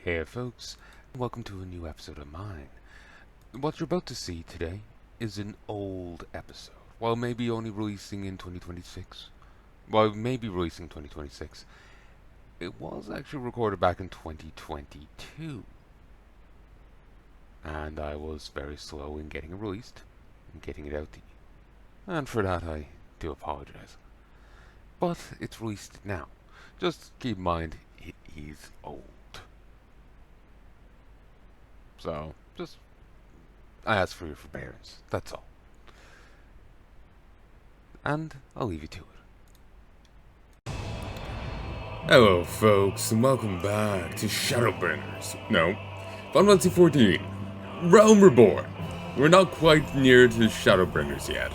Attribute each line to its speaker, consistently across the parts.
Speaker 1: Hey folks, welcome to a new episode of mine. What you're about to see today is an old episode. While maybe only releasing in 2026, it was actually recorded back in 2022. And I was very slow in getting it released and getting it out to you. And for that I do apologize. But it's released now. Just keep in mind, he's old. So, I ask for your forbearance, that's all. And I'll leave you to it.
Speaker 2: Hello folks, and welcome back to Shadowbringers. No, Final Fantasy 14. Realm Reborn. We're not quite near to Shadowbringers yet.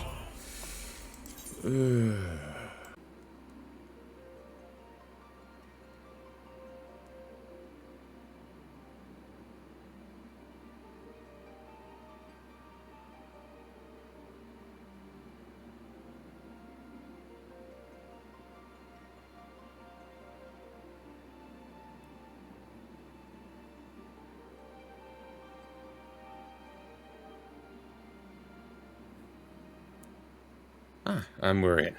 Speaker 2: And we're in.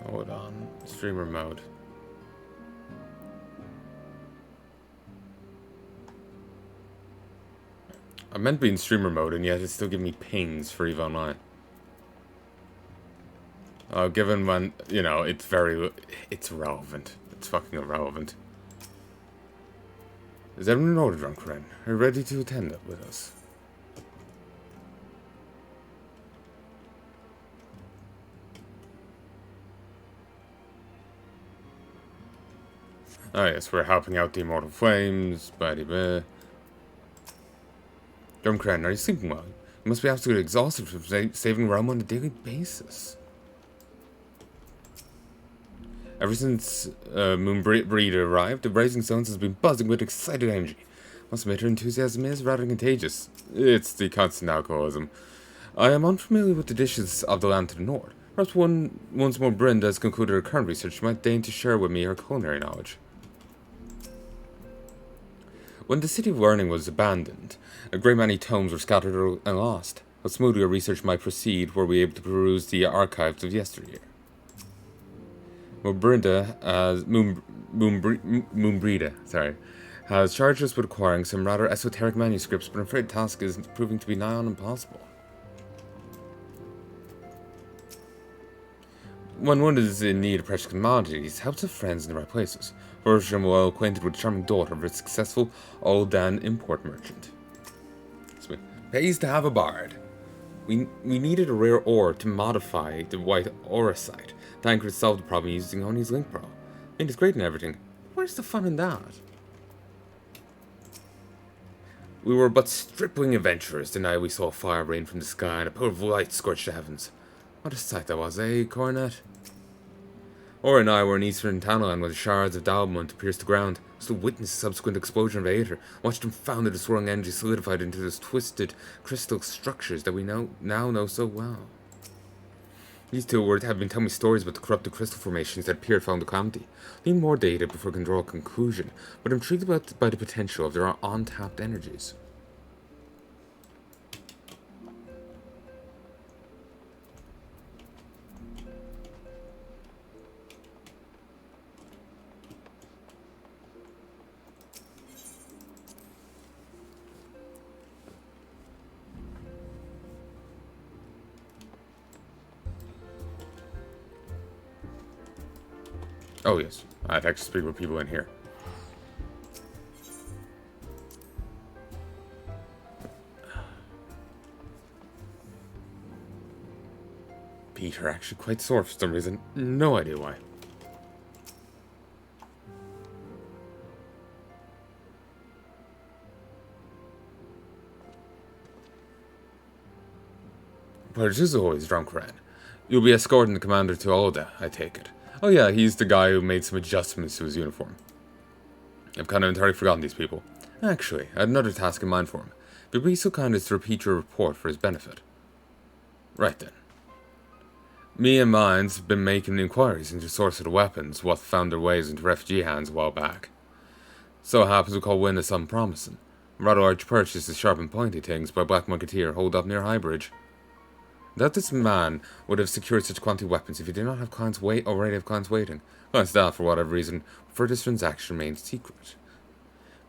Speaker 2: Hold on. Streamer mode. I meant to be in streamer mode, and yet it's still giving me pings for EVE Online. Given when, it's relevant. It's fucking irrelevant. Is everyone in order, Drunk Ren? Are you ready to attend it with us? Oh yes, we're helping out the Immortal Flames, buddy. Drumcran, are you sleeping well? You must be absolutely exhausted from saving Realm on a daily basis. Ever since Moonbreeder arrived, the Rising Stones has been buzzing with excited energy. Must admit her enthusiasm is rather contagious. It's the constant alcoholism. I am unfamiliar with the dishes of the land to the north. Perhaps once more Brenda has concluded her current research, she might deign to share with me her culinary knowledge. When the City of Learning was abandoned, a great many tomes were scattered and lost. How smoothly our research might proceed were we able to peruse the archives of yesteryear. Moonbreeda, has charged us with acquiring some rather esoteric manuscripts, but I'm afraid the task is proving to be nigh on impossible. When one is in need of precious commodities, helps with friends in the right places. First, I'm well acquainted with the charming daughter of a successful Aldan import merchant. So it pays to have a bard. We needed a rare ore to modify the white auracite. Tancred solved the problem using Oni's link pearl. I mean, it's great and everything. Where's the fun in that? We were but stripling adventurers the night we saw fire rain from the sky and a pool of light scorch the heavens. What a sight that was, eh, Coronet? Or and I were in eastern Tanalan when the shards of Dalmont pierced the ground, so witnessed the subsequent explosion of Aether, watched them founded the swirling energy solidified into those twisted crystal structures that we now know so well. These two words have been telling me stories about the corrupted crystal formations that appeared found the calamity. I need more data before I can draw a conclusion, but I'm intrigued by the potential of their untapped energies. Oh yes, I'd actually speak with people in here. Feet are actually quite sore for some reason. No idea why. But as always, Drumcran. You'll be escorting the commander to Oda, I take it. Oh yeah, he's the guy who made some adjustments to his uniform. I've kind of entirely forgotten these people. Actually, I had another task in mind for him. If you'd be so kind as to repeat your report for his benefit. Right then. Me and mine's been making inquiries into the source of the weapons what found their ways into refugee hands a while back. So it happens we call wind of something promising. A rather large purchase of sharp and pointy things by a black marketeer holed up near Highbridge. That this man would have secured such quantity of weapons if he did not have clients already have clients waiting. Clients that, for whatever reason, prefer this transaction remained secret.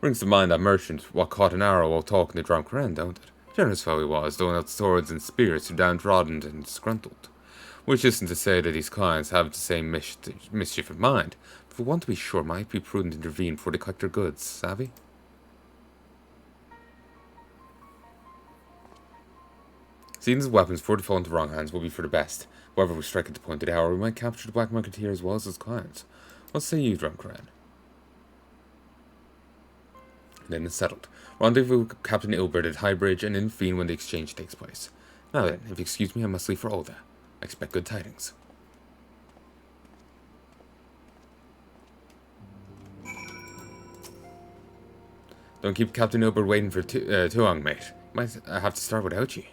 Speaker 2: Brings to mind that merchant what caught an arrow while talking to Drumcran, don't it? Generous fellow he was, doling out swords and spears to downtrodden and disgruntled. Which isn't to say that these clients have the same mischief in mind, but if we want to be sure, it might be prudent to intervene before they collect their goods, savvy? Seeing his weapons before they fall into wrong hands will be for the best. However we strike at the point of the hour, we might capture the black marketeer as well as his clients. What say you, Drumcran? Then it's settled. Rendezvous with Captain Ilbert at Highbridge and in Fiend when the exchange takes place. Now then, if you excuse me, I must leave for Olda. I expect good tidings. Don't keep Captain Ilbert waiting for too long, mate. Might have to start without you.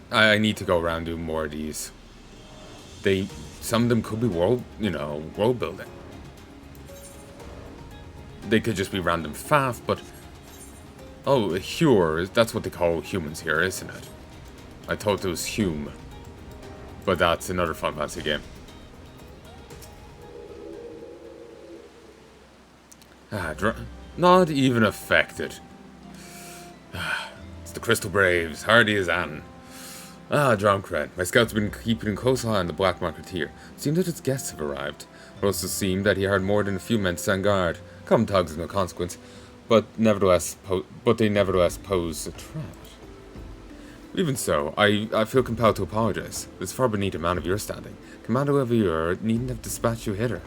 Speaker 2: I need to go around doing more of these. Some of them could be world building. They could just be random faff, but oh, Hure, that's what they call humans here, isn't it? I thought it was Hume, but that's another Final Fantasy game. Not even affected. It's the Crystal Braves, hardy as Anne. Drumcran. My scouts have been keeping a close eye on the black marketeer. It seemed that its guests have arrived. It also seemed that he had more than a few men to stand guard. Common tugs of no consequence, but they nevertheless pose a threat. Even so, I feel compelled to apologize. This is far beneath a man of your standing. Commander of your needn't have dispatched you hither.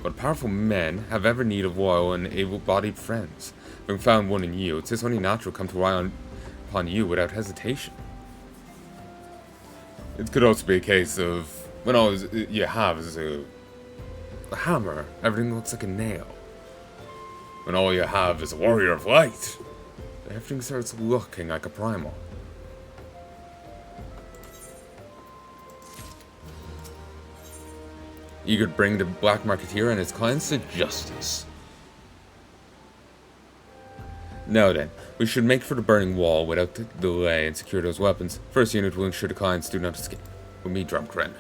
Speaker 2: But powerful men have ever need of loyal and able-bodied friends. Having found one in you, it's only natural to come to rely upon you without hesitation. It could also be a case of when all you have is a hammer, everything looks like a nail. When all you have is a warrior of light, everything starts looking like a primal. Eager to bring the black marketeer and his clients to justice. Now then, we should make for the burning wall without delay and secure those weapons. First unit will ensure the clients do not escape. With me, Drumcran.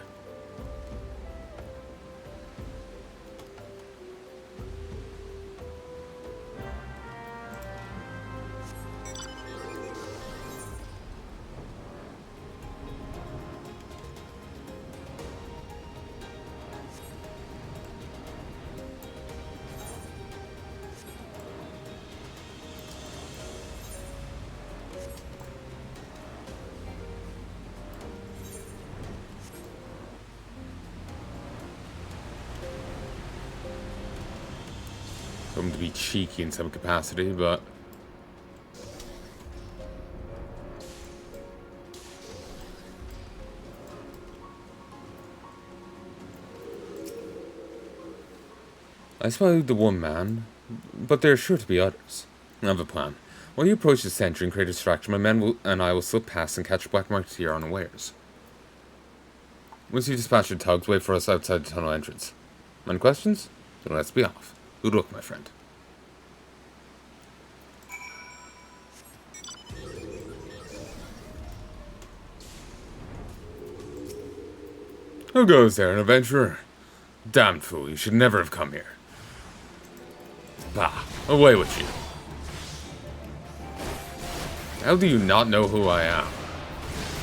Speaker 2: I'm to be cheeky in some capacity, but I spotted the one man, but there are sure to be others. I have a plan. While you approach the sentry and create a distraction, my men and I will slip past and catch Black Marketeer unawares. Once you dispatch your tugs, wait for us outside the tunnel entrance. Any questions? Then let's be off. Good luck, my friend. Who goes there, an adventurer? Damned fool, you should never have come here. Bah, away with you. How do you not know who I am?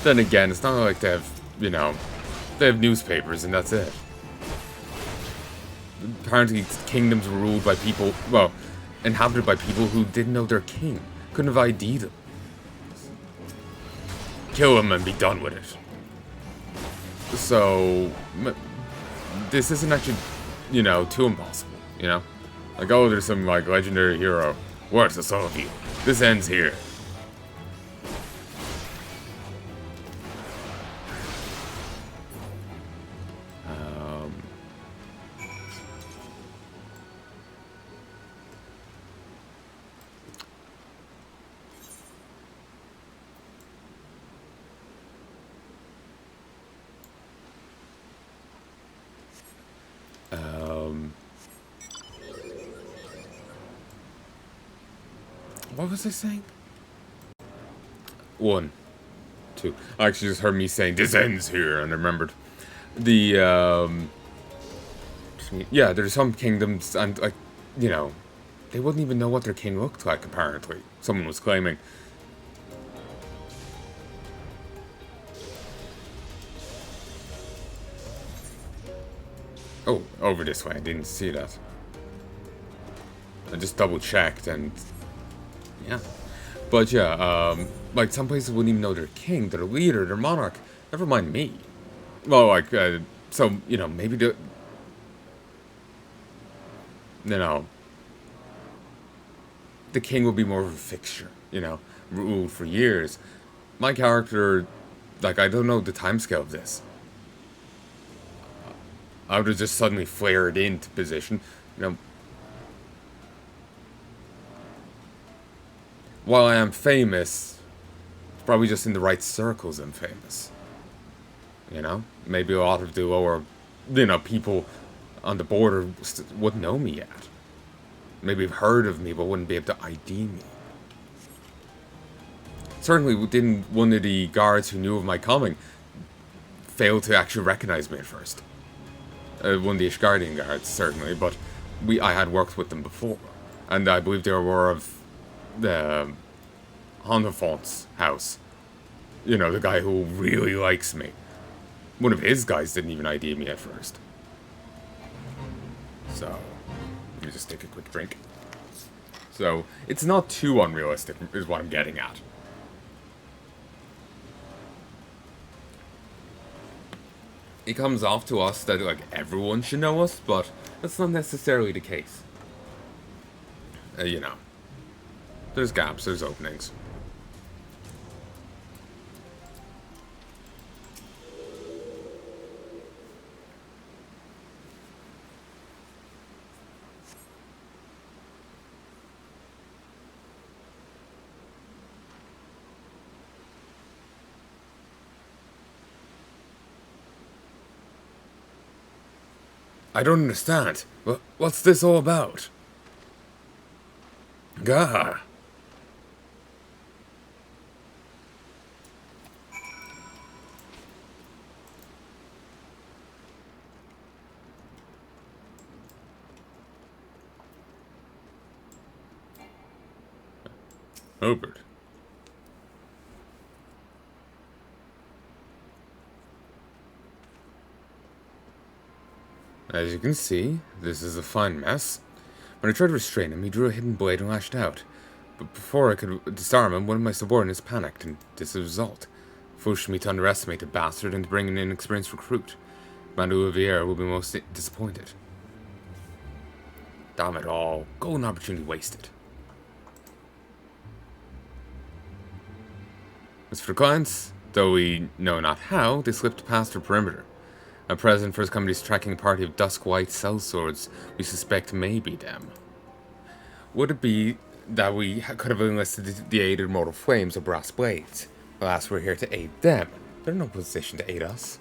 Speaker 2: Then again, it's not like they have, they have newspapers and that's it. apparently kingdoms were ruled by people, well, inhabited by people who didn't know their king, couldn't have ID'd them. Kill him and be done with it. So, this isn't actually, you know, too impossible, you know? Like, oh, there's some, like, legendary hero. Where's the soul of you? This ends here. What was I saying? 1, 2. I actually just heard me saying, this ends here, and I remembered. The, yeah, there's some kingdoms, and, like, you know, they wouldn't even know what their king looked like, apparently. Someone was claiming. Oh, over this way, I didn't see that. I just double-checked, and yeah. But yeah, like, some places wouldn't even know their king, their leader, their monarch. Never mind me. Well, like, so, you know, maybe the... You know... The king will be more of a fixture, you know, ruled for years. My character, like, I don't know the timescale of this. I would have just suddenly flared into position, you know... While I am famous, it's probably just in the right circles I'm famous. You know? Maybe a lot of the lower, you know, people on the border wouldn't know me yet. Maybe have heard of me, but wouldn't be able to ID me. Certainly didn't one of the guards who knew of my coming fail to actually recognize me at first. One of the Ishgardian guards, certainly, but I had worked with them before. And I believe they were aware of the Hondafont's house. You know, the guy who really likes me. One of his guys didn't even ID me at first. So, let me just take a quick drink. So, it's not too unrealistic, is what I'm getting at. It comes off to us that, like, everyone should know us, but that's not necessarily the case. You know. There's gaps, there's openings. I don't understand. What's this all about? Gah. Hobart. As you can see, this is a fine mess. When I tried to restrain him, he drew a hidden blade and lashed out. But before I could disarm him, one of my subordinates panicked, and this is the result. Forced me to underestimate the bastard and to bring an inexperienced recruit. Commander Olivier will be most disappointed. Damn it all. Golden opportunity wasted. As for the clients, though we know not how, they slipped past our perimeter. At present, First Company is tracking a party of dusk-white sellswords we suspect may be them. Would it be that we could have enlisted the aid of Mortal Flames or Brass Blades? Alas, we're here to aid them. They're in no position to aid us.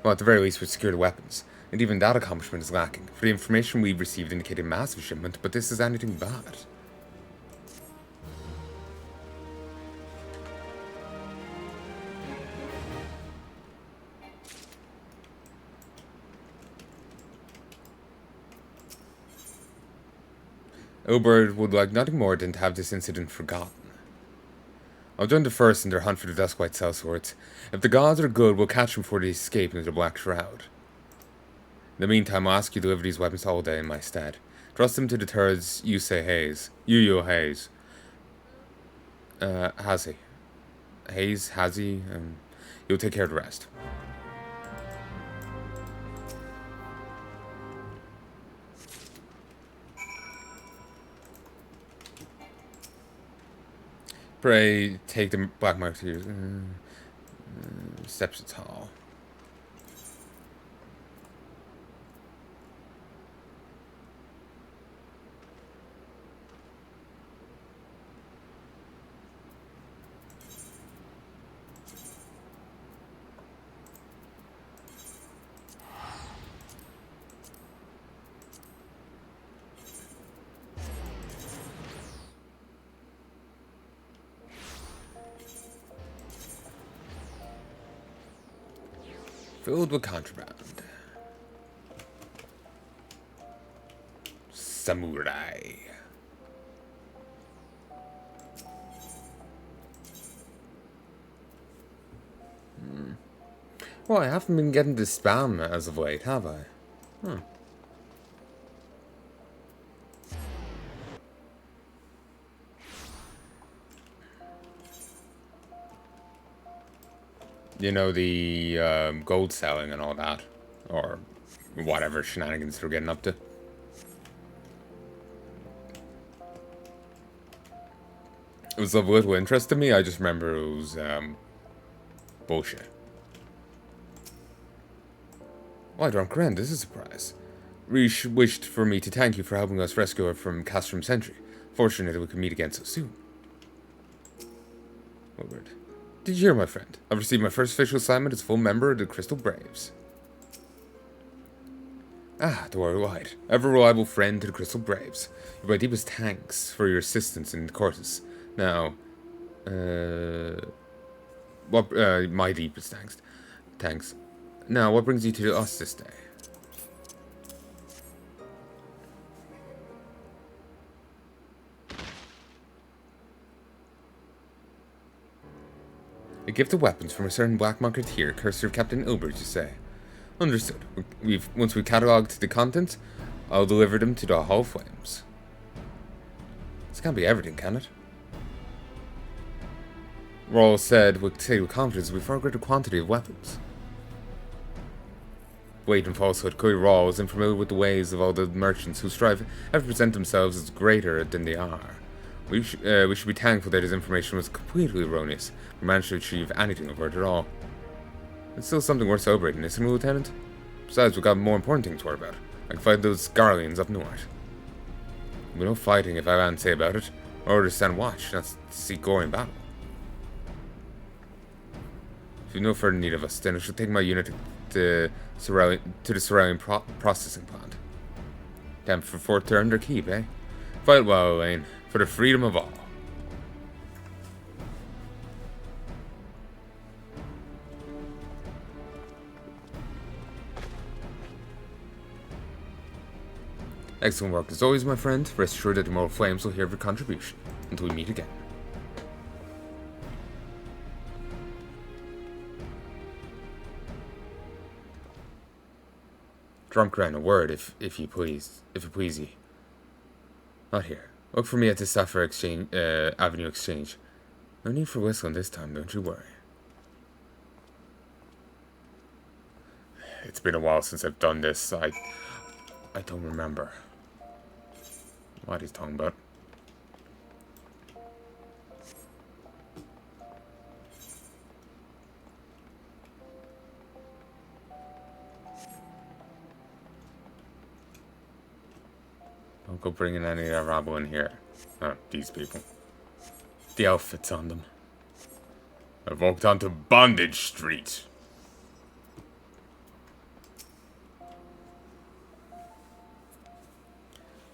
Speaker 2: Well, at the very least, we'd secure the weapons. And even that accomplishment is lacking, for the information we've received indicated massive shipment, but this is anything bad. Oberd would like nothing more than to have this incident forgotten. I'll join the first in their hunt for the Duskwhite Sellswords. If the gods are good, we'll catch them before they escape into the Black Shroud. In the meantime, I'll ask you to deliver these weapons to Holiday in my stead. Trust them to the turrets Hayes. Hayes. Hazy. Hazy, you'll take care of the rest. Pray, take the black mark to your steps tall. Filled with contraband. Samurai. Well, I haven't been getting the spam as of late, have I? You know, the gold selling and all that. Or whatever shenanigans they're getting up to. It was of little interest to me, I just remember it was bullshit. Why, Drunk Ren, this is a surprise. Rish wished for me to thank you for helping us rescue her from Castrum Sentry. Fortunate that we could meet again so soon. Woodward. Did you hear, my friend? I've received my first official assignment as a full member of the Crystal Braves. Ah, the Warrior White. Ever reliable friend to the Crystal Braves. My deepest thanks for your assistance in the courses. Now, my deepest thanks. Thanks. Now, what brings you to us this day? A gift of weapons from a certain black market here, cursor of Captain Ilbert, you say? Understood. Once we've catalogued the contents, I'll deliver them to the Hall of Flames. This can't be everything, can it? Rawls said with confidence we far greater quantity of weapons. Weight and falsehood, Curry Rawls is unfamiliar with the ways of all the merchants who strive ever present themselves as greater than they are. We should be thankful that his information was completely erroneous. We managed to achieve anything of it at all. It's still something worth celebrating, isn't it, Lieutenant? Besides, we've got more important things to worry about. I can fight those Garleans up north. There'll be no fighting if I have anything to say about it. Or to stand watch, not to see gore in battle. If you've no further need of us, then I shall take my unit to the surrounding processing plant. Time for Fort to earn their keep, eh? Fight well, Elaine, for the freedom of all. Excellent work as always, my friend. Rest assured that the Moral Flames will hear of your contribution. Until we meet again. Drunk Ren, a word, if you please. If it please ye. Not here. Look for me at the Sapphire Avenue Exchange. No need for whistling this time, don't you worry. It's been a while since I've done this. I don't remember what he's talking about. Don't go bringing any of that rabble in here. Oh, these people. The outfits on them. I've walked onto Bondage Street.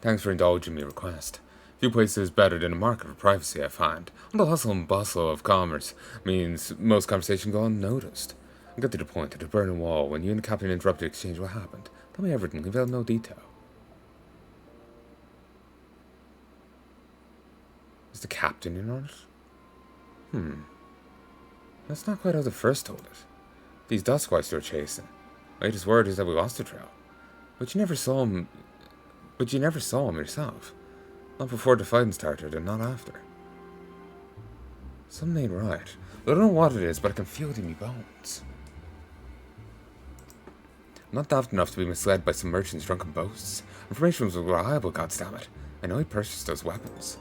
Speaker 2: Thanks for indulging me request. Few places better than a market for privacy, I find. And the hustle and bustle of commerce means most conversation go unnoticed. I'll get to the point. At the Berlin Wall, when you and the captain interrupted the exchange, what happened? Tell me everything, leave out no detail. Is the captain in on it? That's not quite how the first told it. These Duskweists you're chasing. Latest word is that we lost the trail. But you never saw him. But you never saw him yourself. Not before the fighting started, and not after. Something ain't right. I don't know what it is, but I can feel it in my bones. I'm not daft enough to be misled by some merchant's drunken boasts. Information was reliable, goddammit. I know he purchased those weapons.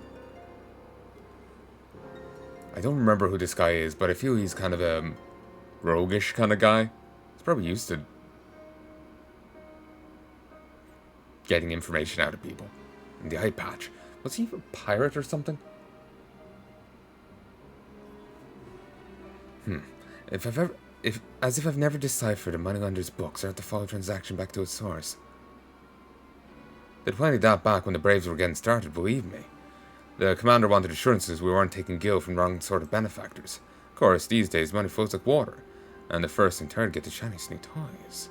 Speaker 2: I don't remember who this guy is, but I feel he's kind of a roguish kind of guy. He's probably used to getting information out of people. And the eye patch. Was he a pirate or something? As if I've never deciphered a moneylender's books or had to follow a transaction back to its source. They'd plenty of that back when the Braves were getting started, believe me. The commander wanted assurances we weren't taking gil from the wrong sort of benefactors. Of course, these days money flows like water, and the first and third get the shiniest new toys.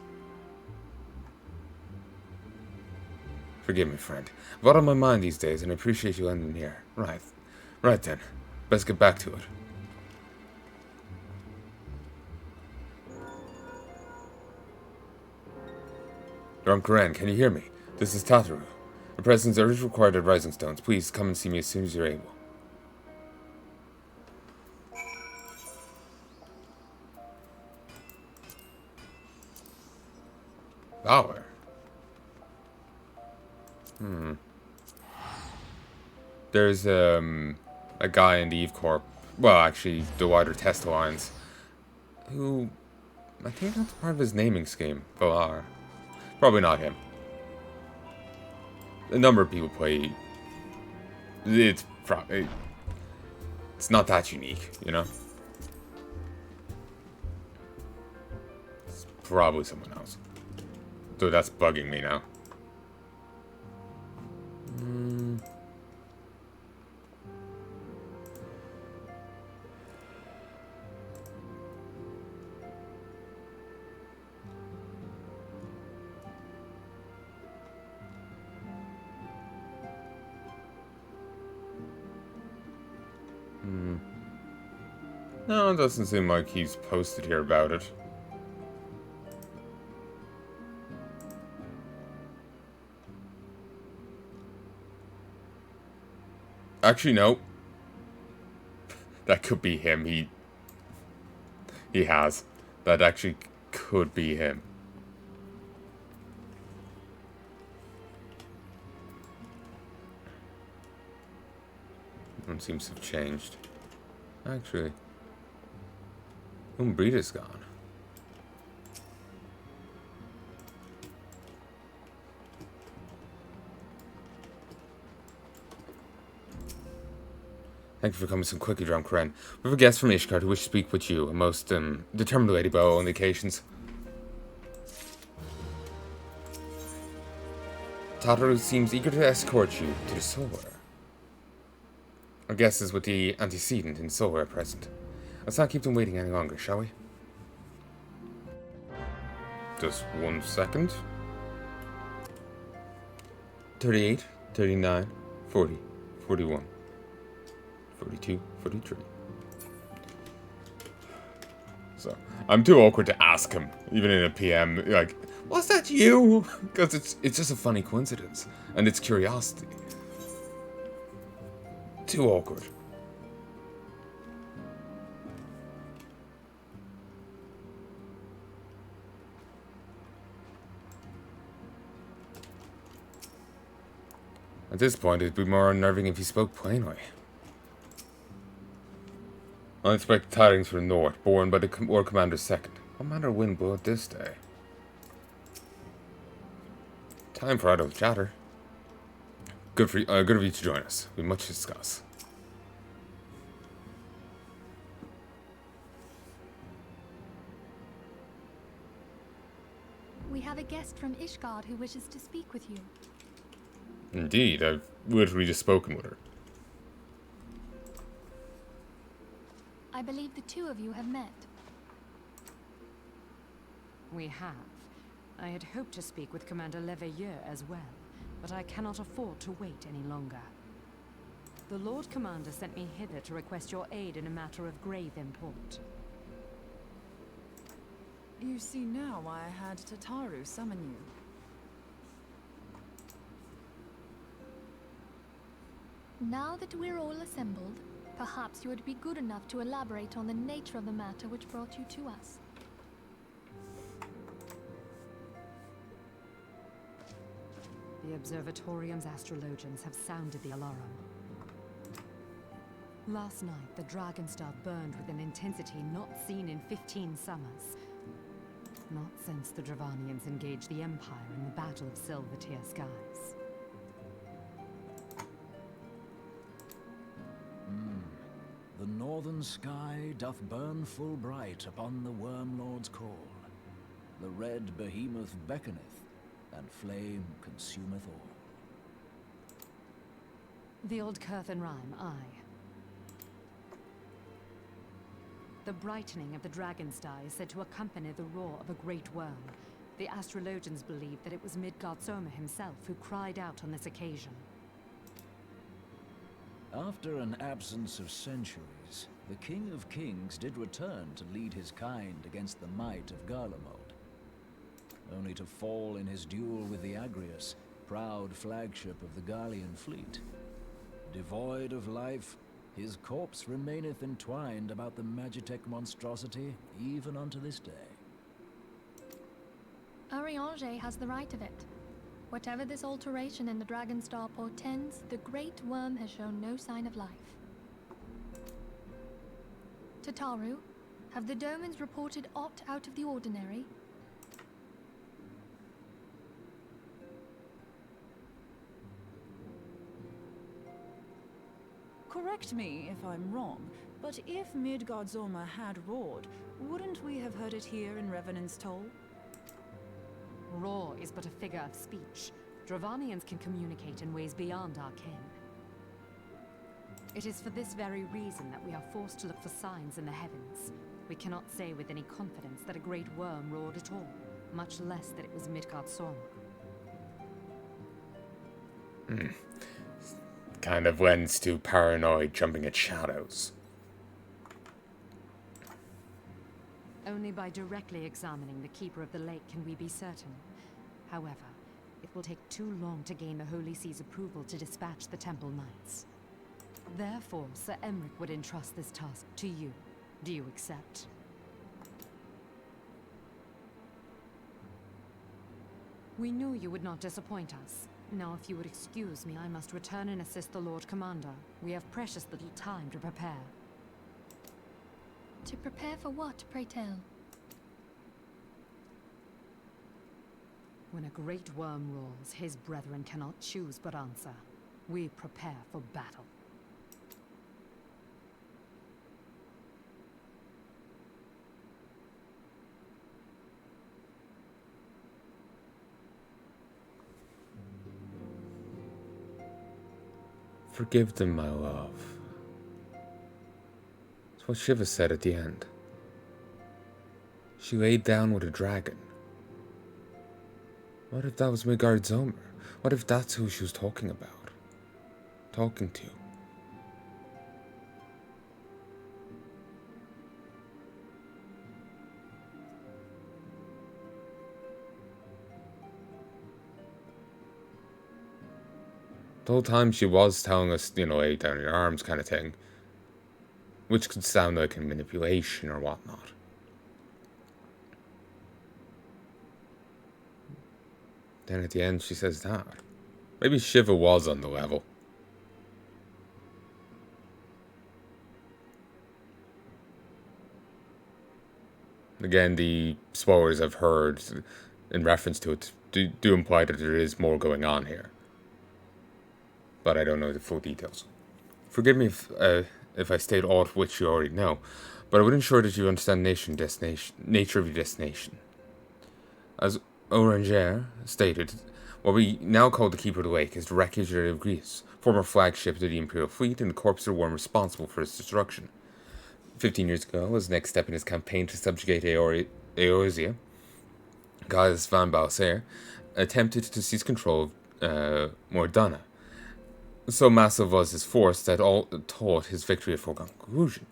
Speaker 2: Forgive me, friend. I've a lot on my mind these days, and I appreciate you lending here. Right then. Best get back to it. Ren, can you hear me? This is Tataru. Your presence is required at Rising Stones. Please come and see me as soon as you're able. Valor. There's a guy in the Eve Corp. Well, actually, the wider Test Alliance, who I think that's part of his naming scheme. Valar. Probably not him. A number of people play. It's probably. It's not that unique, you know? It's probably someone else. So that's bugging me now. No, it doesn't seem like he's posted here about it. Actually, no. That could be him. He has. That actually could be him. One seems to have changed. Actually. Umbrida's gone. Thank you for coming so quickly, Ren. We have a guest from Ishgard who wishes to speak with you, a most determined lady by all indications. Tataru seems eager to escort you to the Solar. Our guest is with the antecedent in Solar at present. Let's not keep them waiting any longer, shall we? Just 1 second. 38, 39, 40, 41, 42, 43. So, I'm too awkward to ask him, even in a PM, like, was that you? Because it's just a funny coincidence, and it's curiosity. Too awkward. At this point, it'd be more unnerving if he spoke plainly. Unexpected tidings from the north, borne by the War Commander's second. What manner of wind blew it this day? Time for idle chatter. Good of you to join us. We have much to discuss.
Speaker 3: We have a guest from Ishgard who wishes to speak with you.
Speaker 2: Indeed, I've literally just spoken with her.
Speaker 3: I believe the two of you have met.
Speaker 4: We have. I had hoped to speak with Commander Leveilleur as well, but I cannot afford to wait any longer. The Lord Commander sent me hither to request your aid in a matter of grave import.
Speaker 5: You see now why I had Tataru summon you.
Speaker 3: Now that we're all assembled, perhaps you would be good enough to elaborate on the nature of the matter which brought you to us.
Speaker 4: The Observatorium's astrologians have sounded the alarm. Last night, the Dragonstar burned with an intensity not seen in 15 summers. Not since the Dravanians engaged the Empire in the Battle of Silvertear Skies.
Speaker 5: The northern sky doth burn full bright upon the Wormlord's call. The red behemoth beckoneth, and flame consumeth all.
Speaker 4: The old Curthin rhyme, aye. The brightening of the Dragonstar is said to accompany the roar of a great worm. The astrologians believe that it was Midgard Soma himself who cried out on this occasion.
Speaker 5: After an absence of centuries, the King of Kings did return to lead his kind against the might of Garlemald, only to fall in his duel with the Agrius, proud flagship of the Garlean fleet. Devoid of life, his corpse remaineth entwined about the Magitech monstrosity even unto this day.
Speaker 3: Urianger has the right of it. Whatever this alteration in the Dragonstar portends, the Great Worm has shown no sign of life. Tataru, have the Domans reported aught out of the ordinary?
Speaker 6: Correct me if I'm wrong, but if Midgard Soma had roared, wouldn't we have heard it here in Revenant's Toll?
Speaker 4: Roar is but a figure of speech. Dravanians can communicate in ways beyond our ken. It is for this very reason that we are forced to look for signs in the heavens. We cannot say with any confidence that a great worm roared at all, much less that it was Midgard Soma.
Speaker 2: Kind of lends to paranoid jumping at shadows.
Speaker 4: Only by directly examining the Keeper of the Lake can we be certain. However, it will take too long to gain the Holy See's approval to dispatch the Temple Knights. Therefore, Sir Emric would entrust this task to you. Do you accept? We knew you would not disappoint us. Now, if you would excuse me, I must return and assist the Lord Commander. We have precious little time to prepare.
Speaker 3: To prepare for what, pray tell?
Speaker 4: When a great worm roars, his brethren cannot choose but answer. We prepare for battle.
Speaker 2: Forgive them, my love. That's what Shiva said at the end. She laid down with a dragon. What if that was Midgard Zomer? What if that's who she was talking about? Talking to? The whole time she was telling us, lay down your arms kind of thing. Which could sound like a manipulation or whatnot. Then at the end she says that. Maybe Shiva was on the level. Again, the spoilers I've heard in reference to it do imply that there is more going on here. But I don't know the full details. Forgive me if I state aught which you already know, but I would ensure that you understand nature of your destination. As Oranger stated, what we now call the Keeper of the Lake is the wreckage of Greece, former flagship of the Imperial fleet and the corpse of the worm responsible for its destruction. 15 years ago, as the next step in his campaign to subjugate Eorzea, Gaius van Balsair attempted to seize control of Mordana. So massive was his force that all thought his victory a foregone conclusion.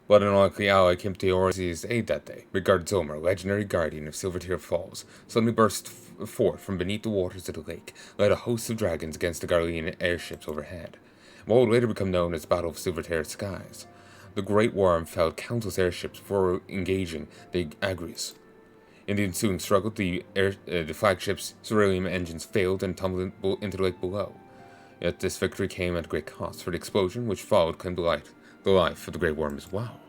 Speaker 2: but an unlikely ally came to Eorze's aid that day. Midgard Zomar, legendary guardian of Silvertear Falls, suddenly burst forth from beneath the waters of the lake, led a host of dragons against the Garlean airships overhead. What would later become known as the Battle of Silvertear Skies. The Great Worm felled countless airships before engaging the Agrias. In the ensuing struggle, the flagship's Cerulean engines failed and tumbled into the lake below. Yet this victory came at great cost, for the explosion which followed claimed the life of the Great Worm as well.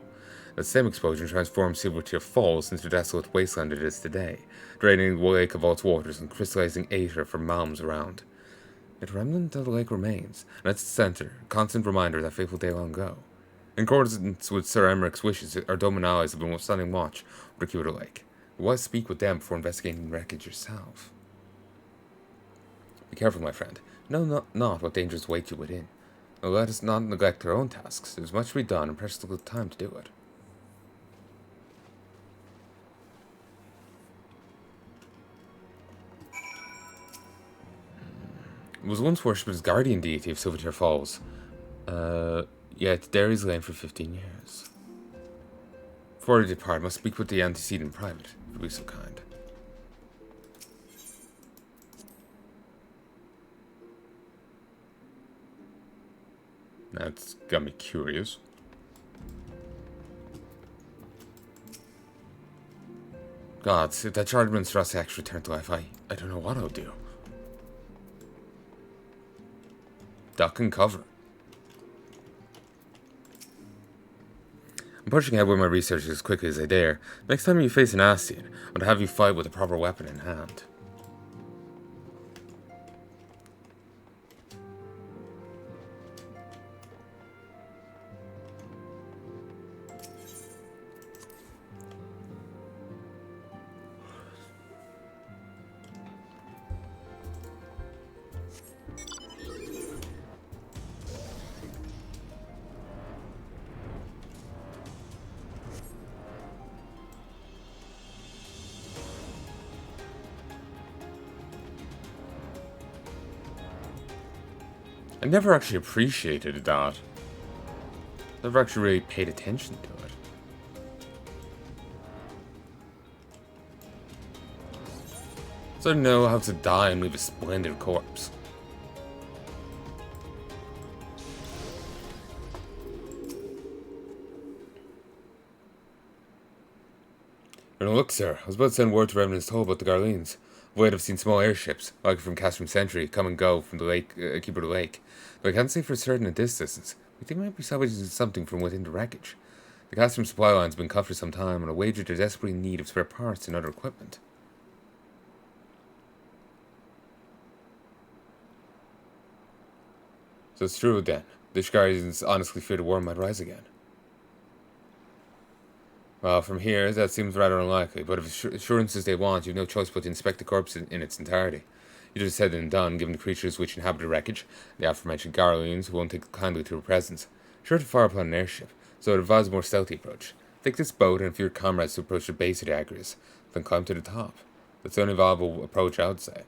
Speaker 2: The same explosion transformed Silvertear Falls into the desolate wasteland it is today, draining the lake of all its waters and crystallizing aether for miles around. Yet a remnant of the lake remains, and at its center, a constant reminder of that fateful day long ago. In accordance with Sir Emeric's wishes, our Doman allies have been standing watch over the Kyoto Lake. Why speak with them before investigating the wreckage yourself? Be careful, my friend. Know not what dangers await you within. Now let us not neglect our own tasks. There is much to be done, and precious little time to do it. It was once worshipped as guardian deity of Silvertear Falls. Yet there is lain for 15 years. Before I depart, I must speak with the antecedent in private, if you'll be so kind. That's got me curious. Gods, if that charred monstrosity actually returned to life, I don't know what I'll do. Duck and cover. I'm pushing ahead with my research as quickly as I dare. Next time you face an Astian, I'll have you fight with a proper weapon in hand. I never actually appreciated that. Never actually really paid attention to it. So I know how to die and leave a splendid corpse. And look, sir, I was about to send word to Remnant's Toll about the Garleans. Of late I've seen small airships, like from Castrum Sentry, come and go from the lake, keeper of the lake. But I can't say for certain at this distance. We think might be salvaging something from within the wreckage. The Castrum supply line's been cut for some time, and I wager they're desperately in need of spare parts and other equipment. So it's true then. The Shikarians honestly fear the war might rise again. Well, from here, that seems rather unlikely, but if assurances they want, you've no choice but to inspect the corpse in its entirety. Easier said than done, given the creatures which inhabit the wreckage, the aforementioned Garleans, who won't take kindly to her presence. Sure to fire upon an airship, so I'd advise a more stealthy approach. Take this boat and a few of your comrades to approach the base of the Agrias, then climb to the top. That's the only viable approach, I would say.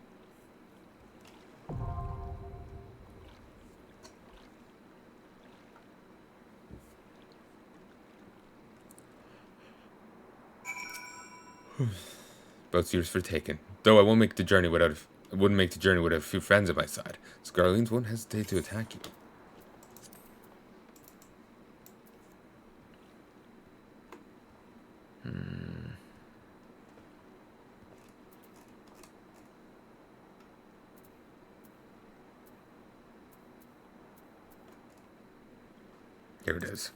Speaker 2: Boat's yours for taking. Though I wouldn't make the journey without a few friends at my side. So Garleans won't hesitate to attack you. Here it is.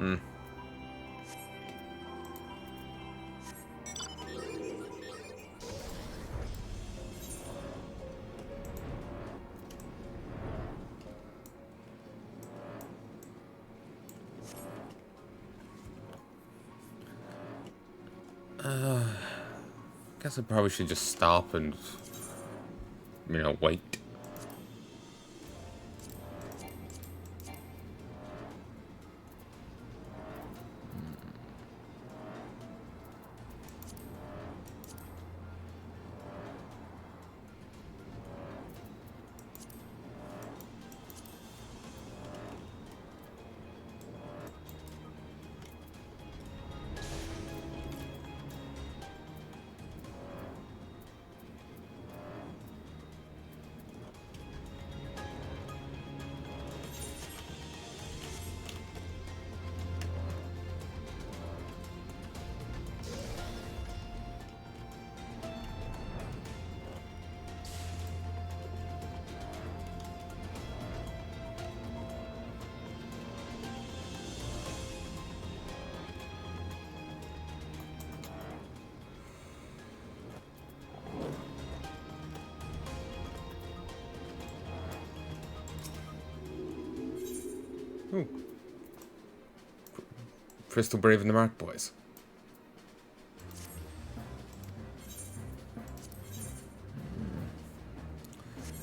Speaker 2: Hmm. Guess I probably should just stop and, wait. Ooh. Crystal Brave in the mark, boys.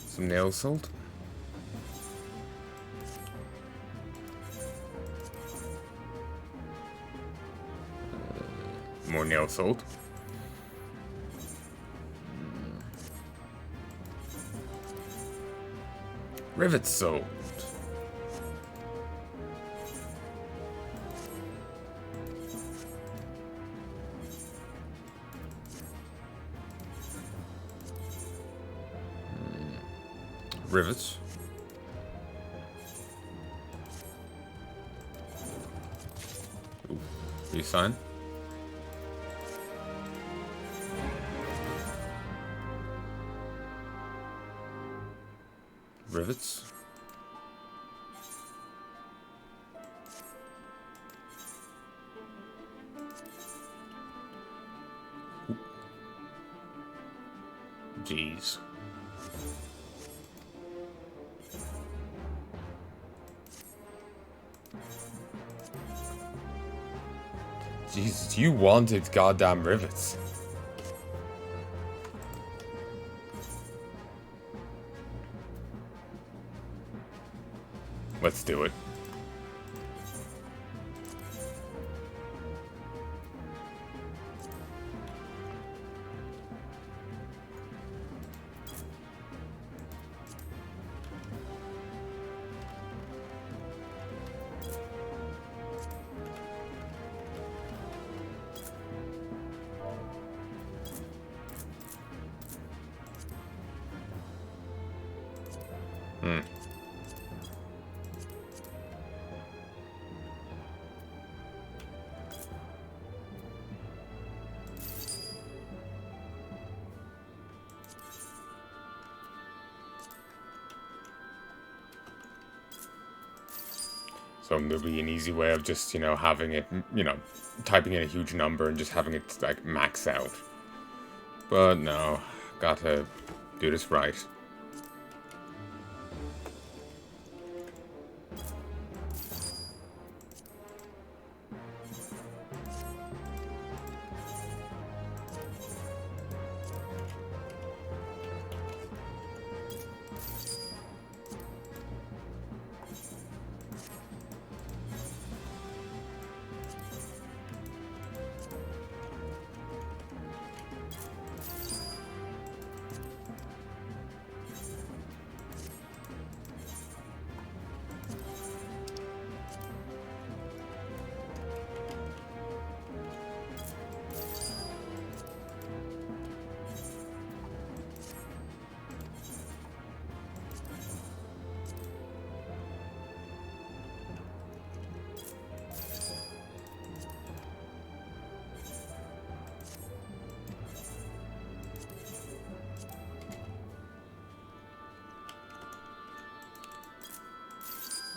Speaker 2: Some nail salt. More nail salt. Rivet salt. Rivets. Ooh, resign. Rivets. Ooh. Jeez. Jesus, you wanted goddamn rivets. Let's do it. Hmm. So there'll be an easy way of just, having it, typing in a huge number and just having it, like, max out. But no, gotta do this right.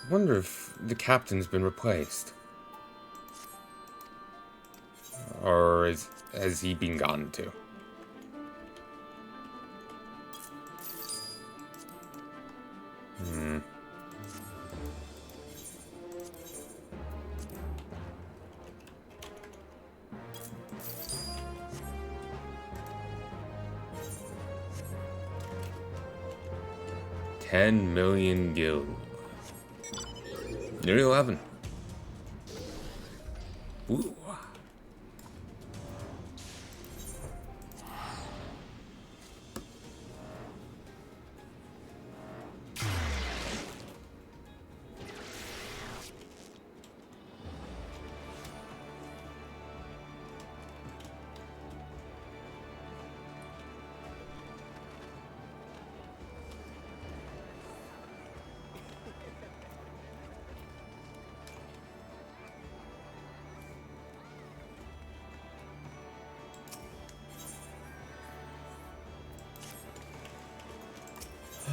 Speaker 2: I wonder if the captain's been replaced. Or has he been gone to? Hmm. $10 million gil. Nearly 11. Ooh.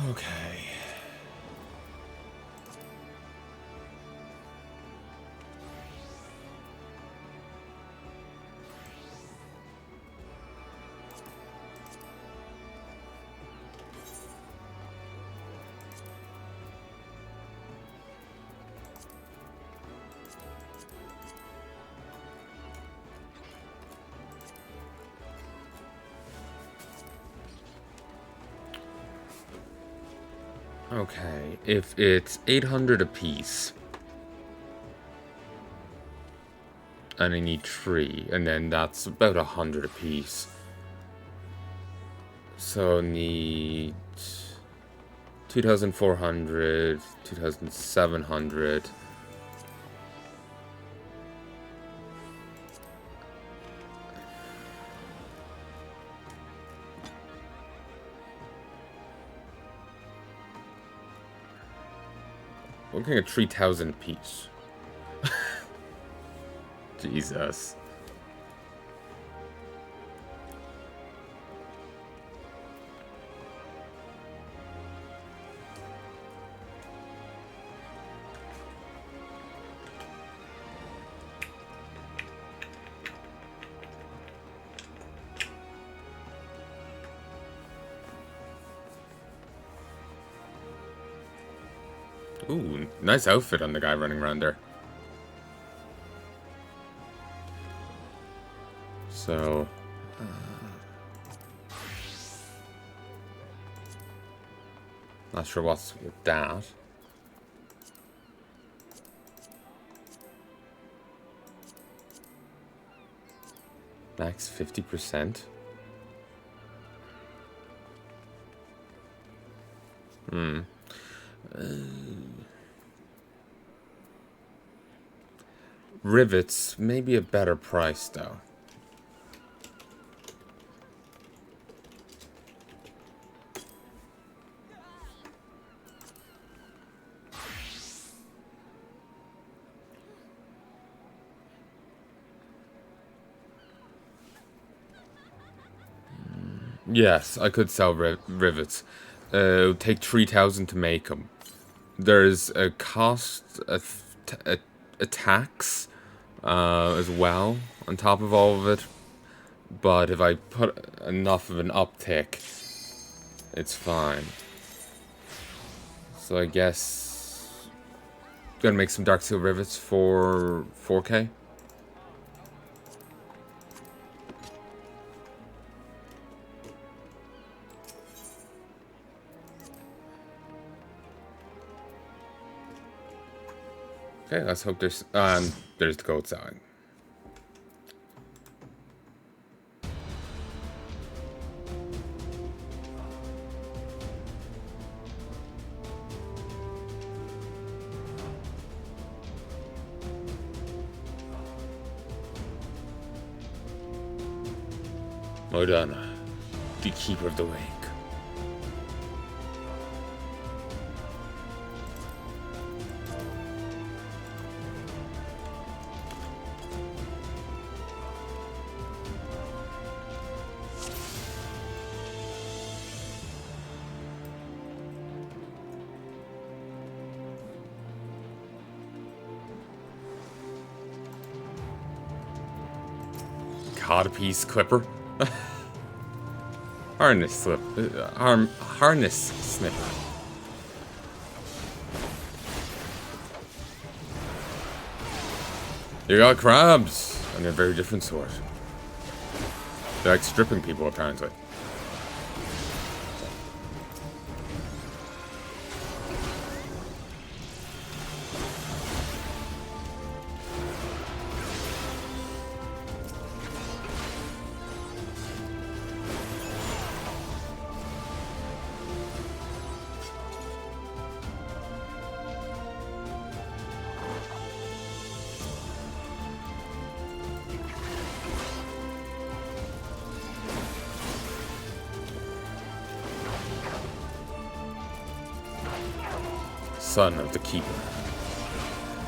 Speaker 2: Okay. Okay, if it's 800 apiece, and I need 3, and then that's about 100 apiece. So I need 2,400, 2,700. Looking at 3,000 apiece. Jesus. Ooh, nice outfit on the guy running around there. So... not sure what's with that. Max 50%. Rivets may be a better price though. Yes, I could sell rivets. It would take 3,000 to make them. There's a cost, a tax, as well, on top of all of it. But if I put enough of an uptick, it's fine. So I guess... gonna make some dark steel rivets for 4K. Okay, let's hope there's the gold selling. Modana, the keeper of the wake. codpiece clipper. Harness snipper. You got crabs, and they're a very different sort. They like stripping people, apparently. Son of the Keeper.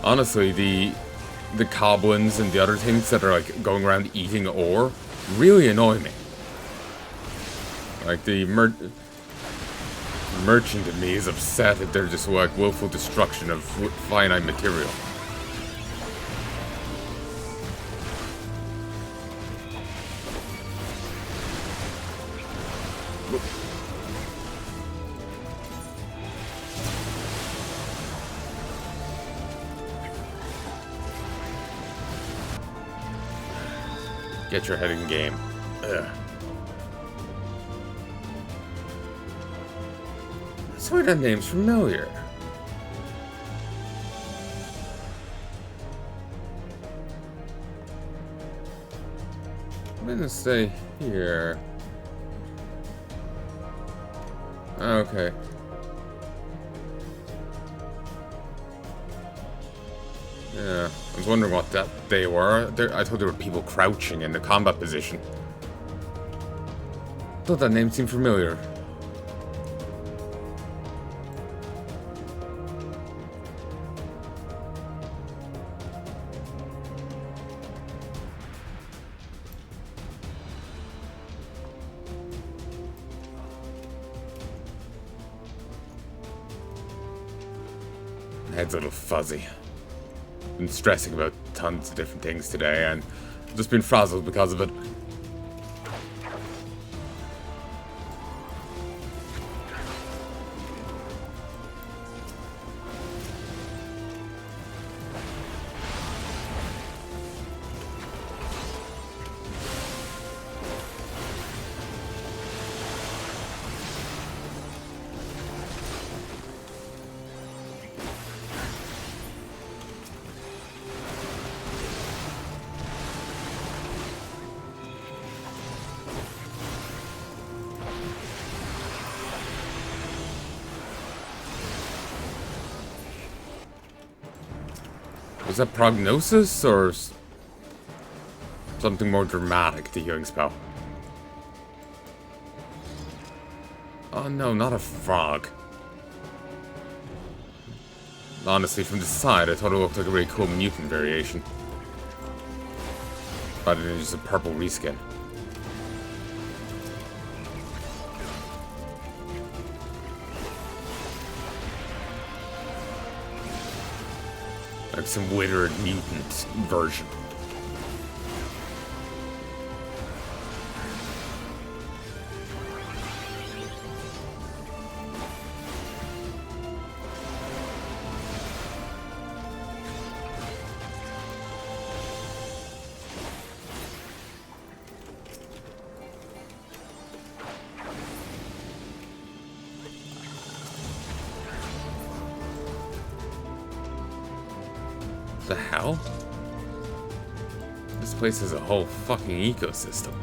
Speaker 2: Honestly, the goblins and the other things that are like going around eating ore really annoy me. Like the merchant in me is upset that they're just like willful destruction of finite material. Get your head in game. Ugh. I swear that name's familiar. I'm gonna stay here. Okay. Yeah, I was wondering what they were. I thought there were people crouching in the combat position. Thought that name seemed familiar. My head's a little fuzzy. Been stressing about tons of different things today and just been frazzled because of it. Was that prognosis or something more dramatic, the healing spell? Oh no, not a frog. Honestly, from the side, I thought it looked like a really cool mutant variation. But it is just a purple reskin. Like some withered mutant version. The hell? This place has a whole fucking ecosystem.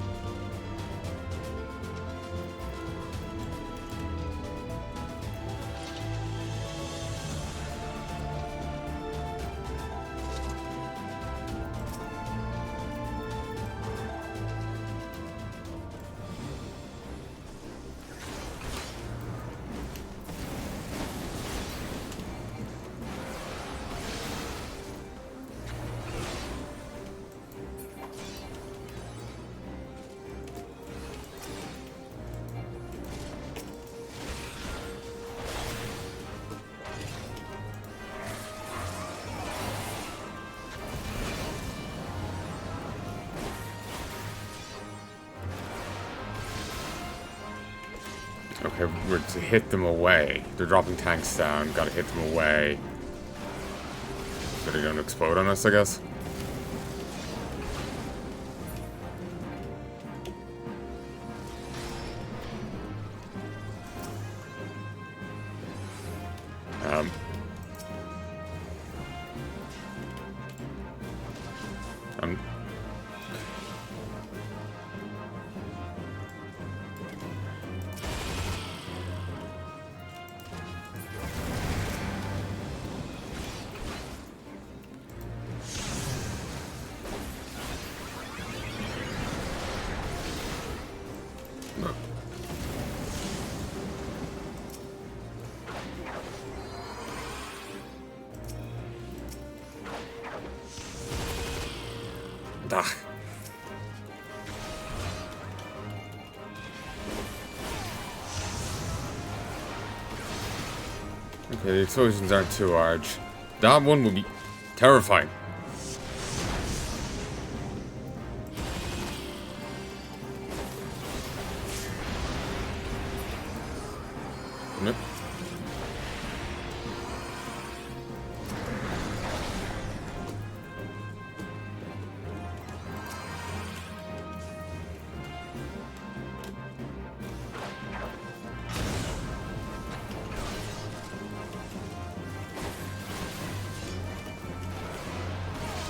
Speaker 2: Okay, we're to hit them away. They're dropping tanks down. Gotta hit them away. So they're gonna explode on us, I guess. Um. Ah. Okay, the explosions aren't too large. That one will be terrifying. Nope.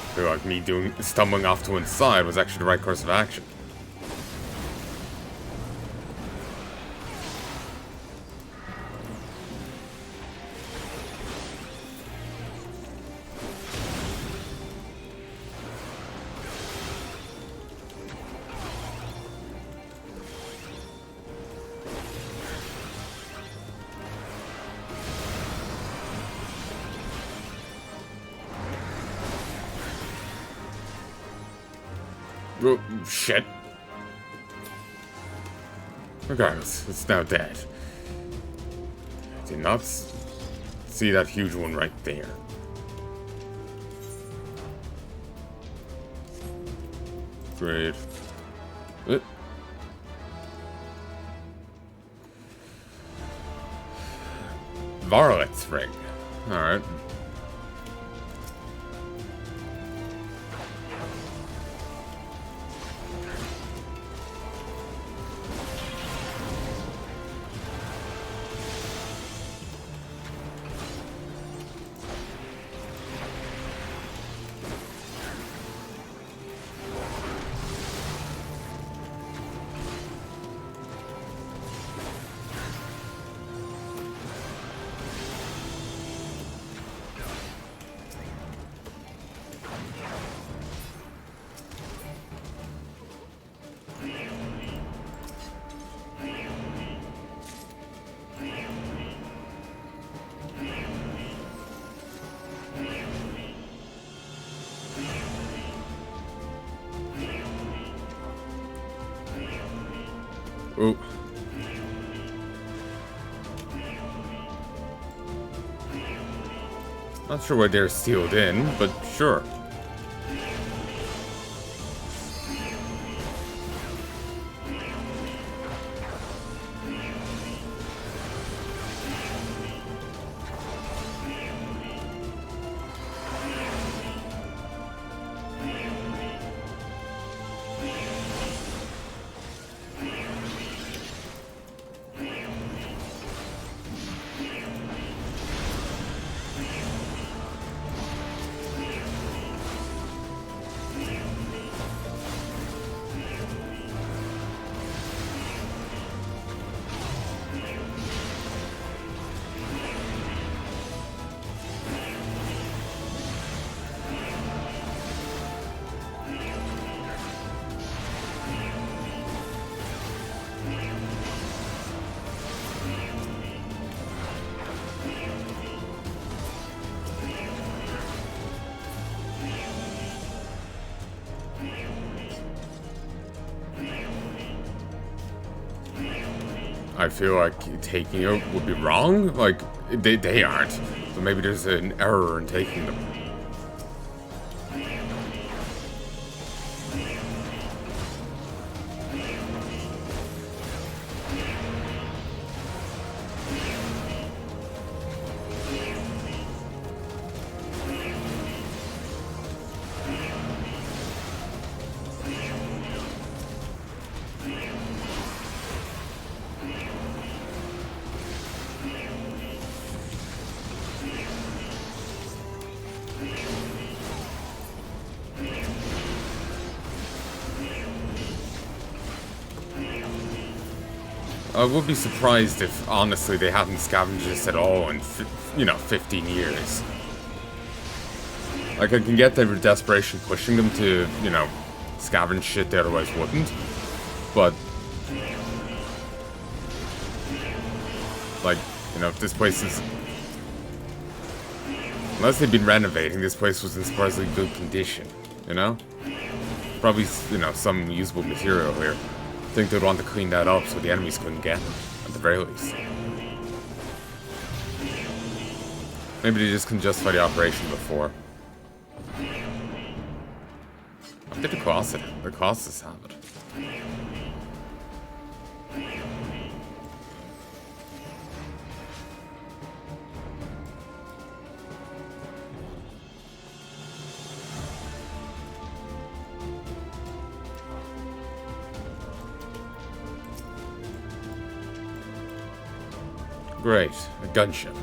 Speaker 2: I feel like me stumbling off to one side was actually the right course of action. Oh, shit. Regardless, it's now dead. I did not see that huge one right there. Great. Varlet's ring. Alright. Oh. Not sure why they're sealed in, but sure. I feel like taking it would be wrong. Like, they aren't. So maybe there's an error in taking them. I would be surprised if, honestly, they hadn't scavenged this at all in, 15 years. Like, I can get their desperation pushing them to, scavenge shit they otherwise wouldn't. But, like, this place is... Unless they've been renovating, this place was in surprisingly good condition, Probably, some usable material here. I think they'd want to clean that up so the enemies couldn't get it, at the very least. Maybe they just couldn't justify the operation before. I did the cost this have it. Great, a gunship.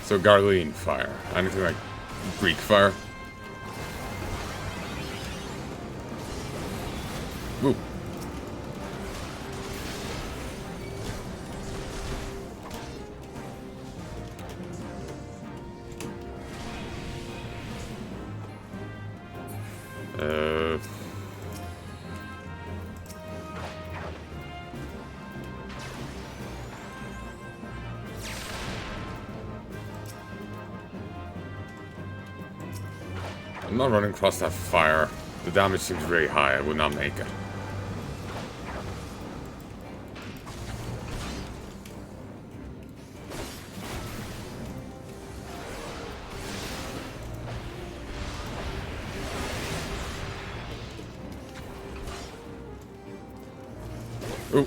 Speaker 2: So Garlean fire. Anything like Greek fire? Ooh. I'm not running across that fire. The damage seems very high. I would not make it. Ooh.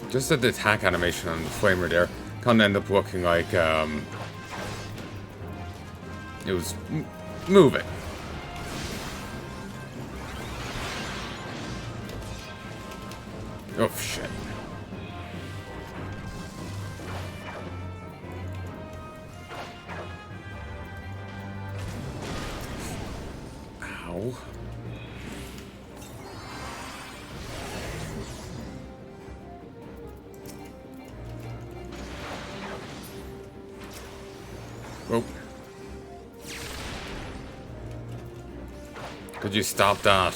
Speaker 2: Just at the attack animation on the flamer there, kind of end up looking like, it was moving. Oh, shit. Ow. Oh. Could you stop that?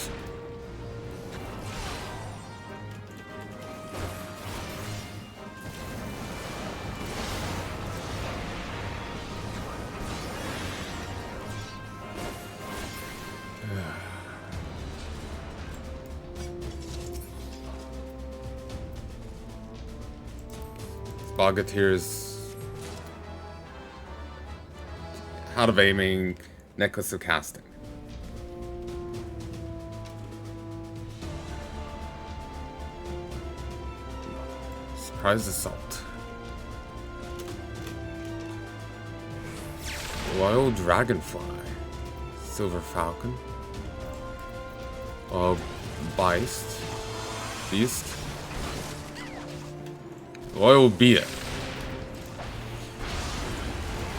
Speaker 2: Bogatir's Hat of Aiming, Necklace of Casting. Surprise Assault. Royal Dragonfly. Silver Falcon. Beast. Royal Beer.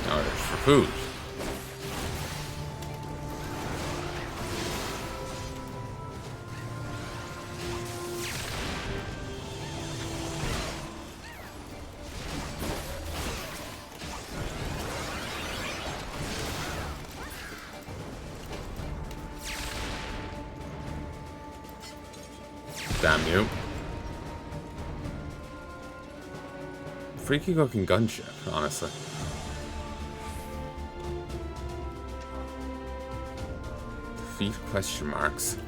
Speaker 2: Now it's for food. Damn you. freaky looking gunship, honestly. Defeat question marks.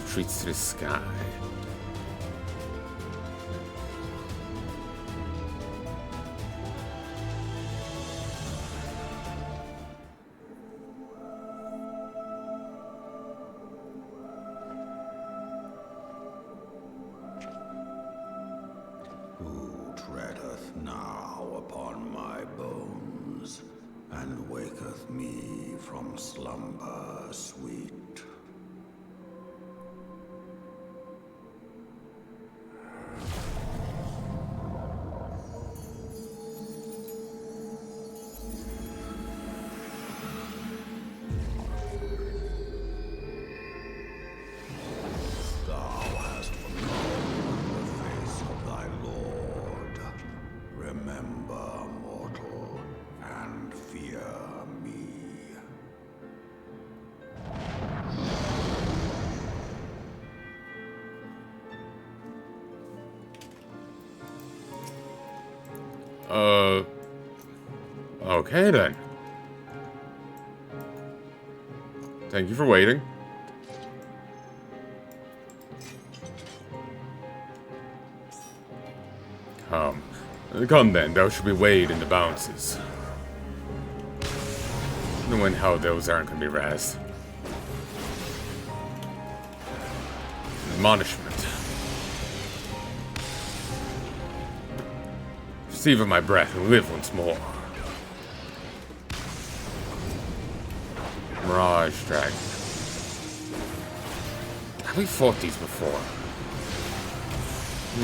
Speaker 2: Retreats to the sky.
Speaker 7: Who treadeth now upon my bones, and waketh me from slumber sweet? Thou hast forgotten the face of thy Lord. Remember, mortal, and fear me.
Speaker 2: Okay then. Thank you for waiting. Come then, thou should be weighed in the bounces. Knowing how those aren't gonna be raised. Admonishment. Receive of my breath and live once more. Mirage Dragon. Have we fought these before?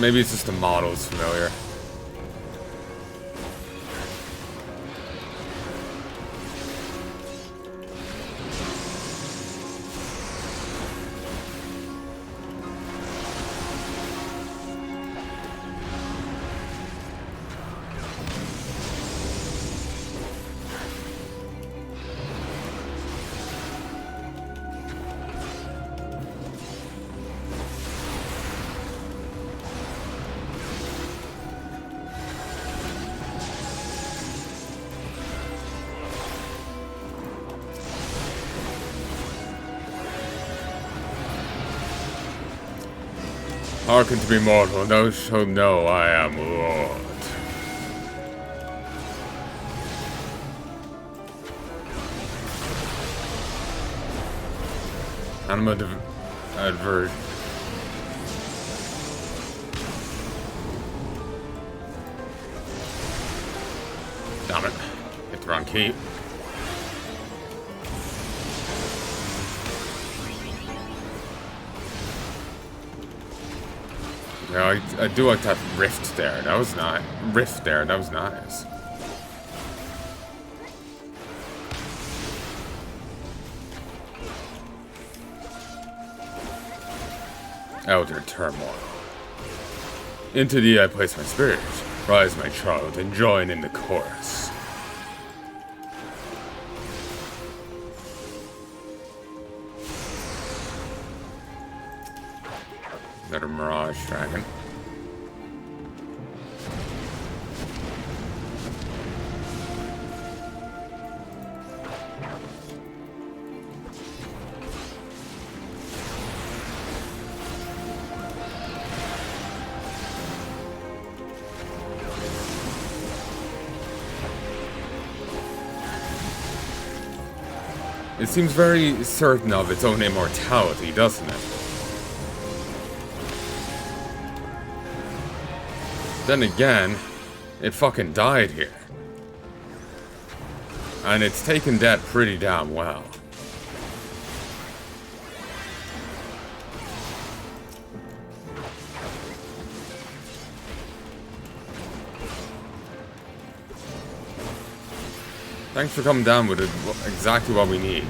Speaker 2: Maybe it's just the model's familiar. Hearken to me, mortal, and thou shalt know I am Lord. Anima advert. Damn it. Hit the wrong key. Yeah, I do like that rift there. That was nice. Rift there. That was nice. Elder turmoil. Into thee I place my spirit. Rise, my child, and join in the chorus. Another Mirage Dragon. It seems very certain of its own immortality, doesn't it? Then again, it fucking died here. And it's taken that pretty damn well. Thanks for coming down with it, exactly what we need.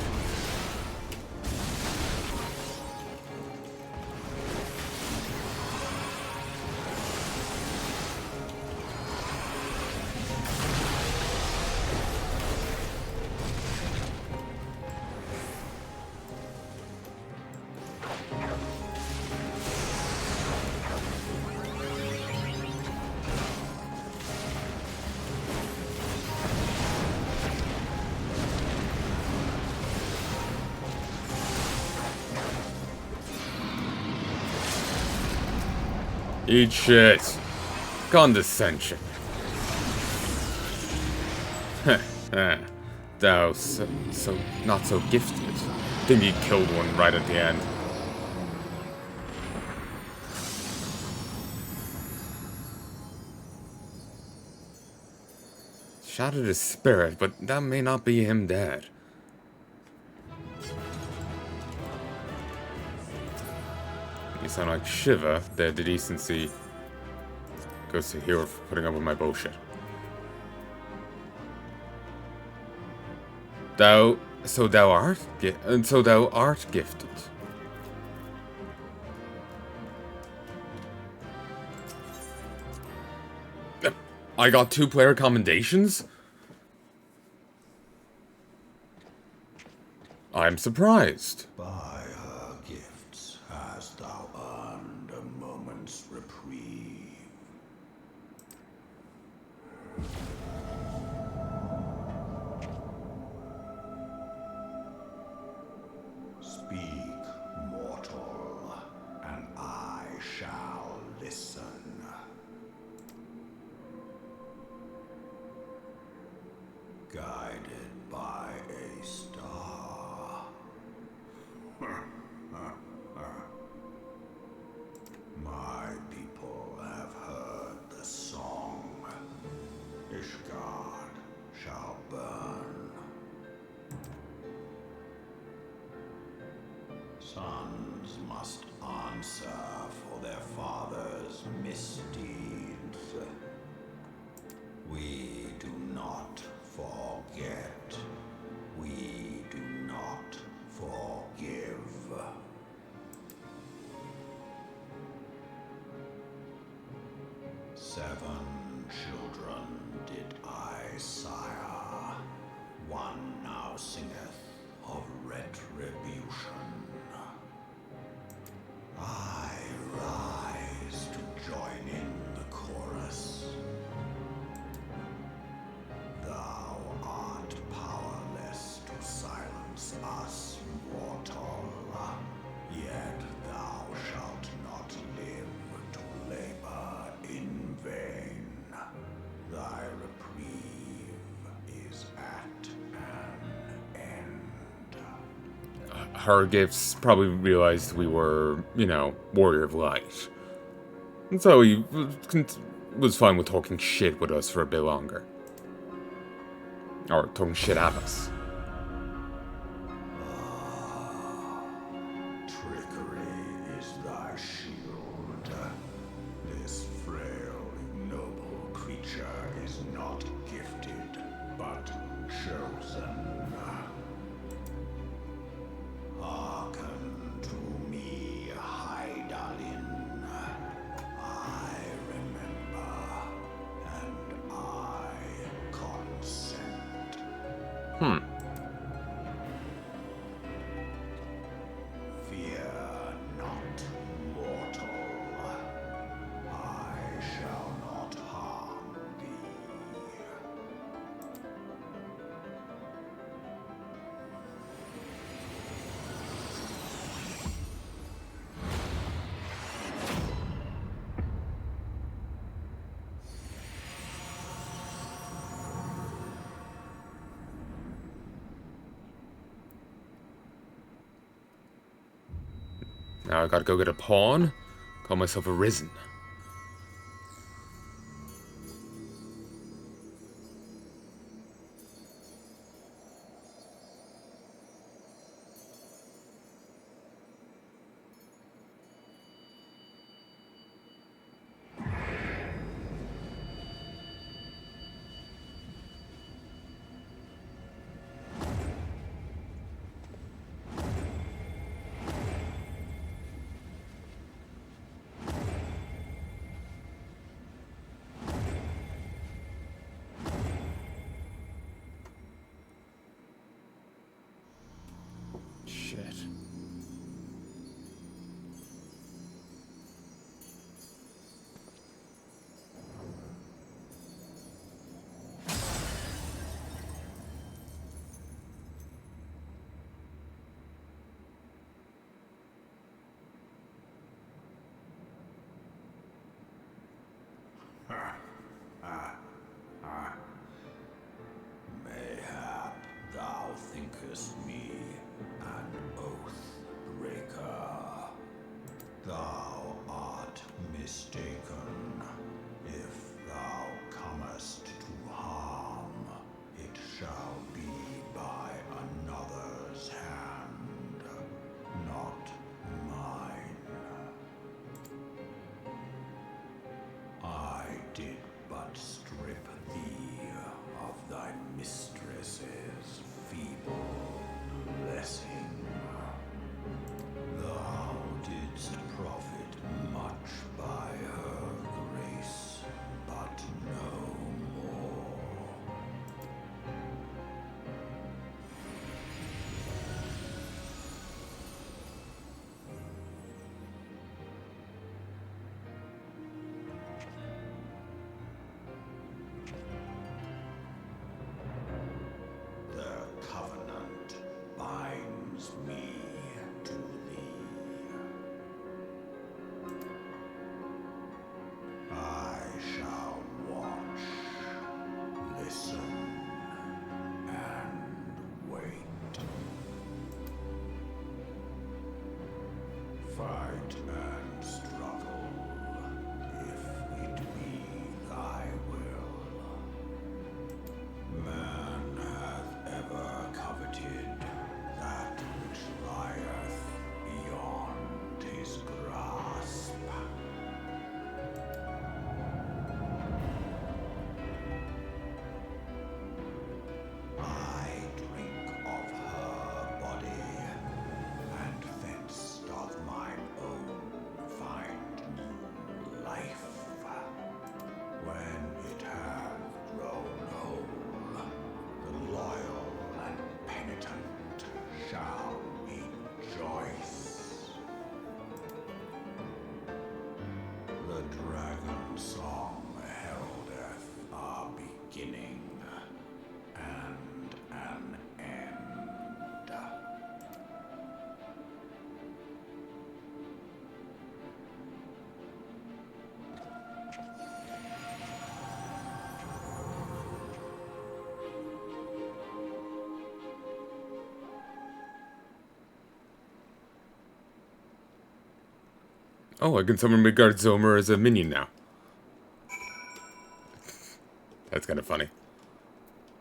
Speaker 2: Eat shit. Condescension. Thou so not so gifted. Think he killed one right at the end. Shattered his spirit, but that may not be him dead. You sound like Shiva, the decency goes to hero for putting up with my bullshit. So thou art gifted. I got 2-player commendations? I'm surprised.
Speaker 7: By her gifts hast thou earned a moment's reprieve. Speak, mortal, and I shall listen. Guided by a star. My people have heard the song. Ishgard shall burn. Sons must answer for their father's misdeeds. We do not forget. We do not forgive. Seven children did I sire. One now singeth of retribution. I rise to join in the chorus. Thou art powerless to silence us, mortal. Yet thou shalt not live to labor in vain. Thy reprieve is at an end.
Speaker 2: Her gifts probably realized we were, Warrior of Light. And so he was fine with talking shit with us for a bit longer. Or talking shit at us.
Speaker 7: Trickery is thy shield. This frail, ignoble creature is not gifted, but chosen. Hearken to me, Hydaelyn. I remember, and I consent. Fear not, mortal. I shall not harm thee.
Speaker 2: Now I gotta go get a pawn, call myself a Risen.
Speaker 7: Mayhap thou thinkest me an oath breaker. Thou art mistaken. If thou comest to harm, it shall be by another's hand, not mine. I did but strip thee of thy mistress's feeble blessing. Thou didst profit much by her grace, but no more. The covenant binds me to thee. I shall watch, listen, and wait. Fight and struggle, if it be thy will. Man hath ever coveted that which lieth beyond his grasp. I drink of her body, and thence doth mine own find new life. When it hath grown whole, the loyal and penitent shall rejoice. The dragon song heraldeth a beginning and an end.
Speaker 2: Oh, I can summon Midgard Zomer as a minion now. That's kind of funny.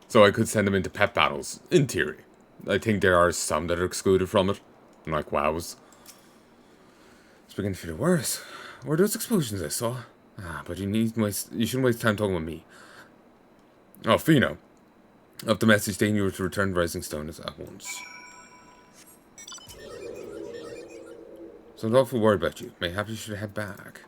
Speaker 2: So I could send them into pet battles, in theory. I think there are some that are excluded from it. Like WoWs. It's beginning to feel worse. Were those explosions I saw? But you shouldn't waste time talking with me. Oh, Fino. Of the message stating you were to return to Rising Stone at once. So I'm awful worried about you. Mayhap you should head back.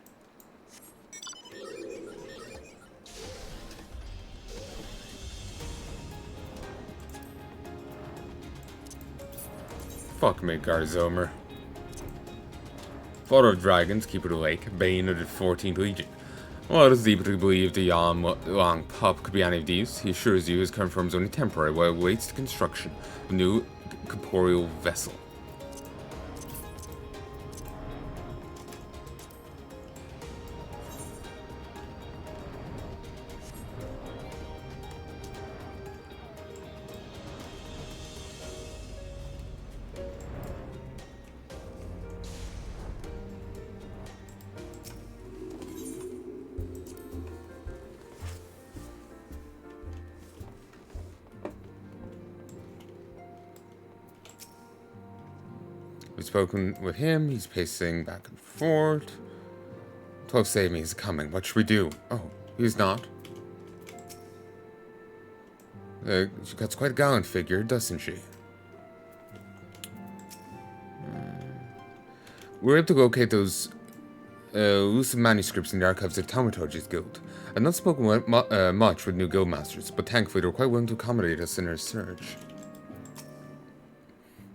Speaker 2: Fuck me, Garzomer. Father of Dragons, Keeper of the Lake, Bane of the 14th Legion. While it is deeply believed the Long Pup could be any of these, he assures you his current form is only temporary while it awaits the construction of a new corporeal vessel. We've spoken with him, he's pacing back and forth. 12 save me, he's coming. What should we do? Oh, he's not. She got quite a gallant figure, doesn't she? We were able to locate those elusive manuscripts in the archives of the Thaumaturge's Guild. I've not spoken much with new guildmasters, but thankfully they were quite willing to accommodate us in our search.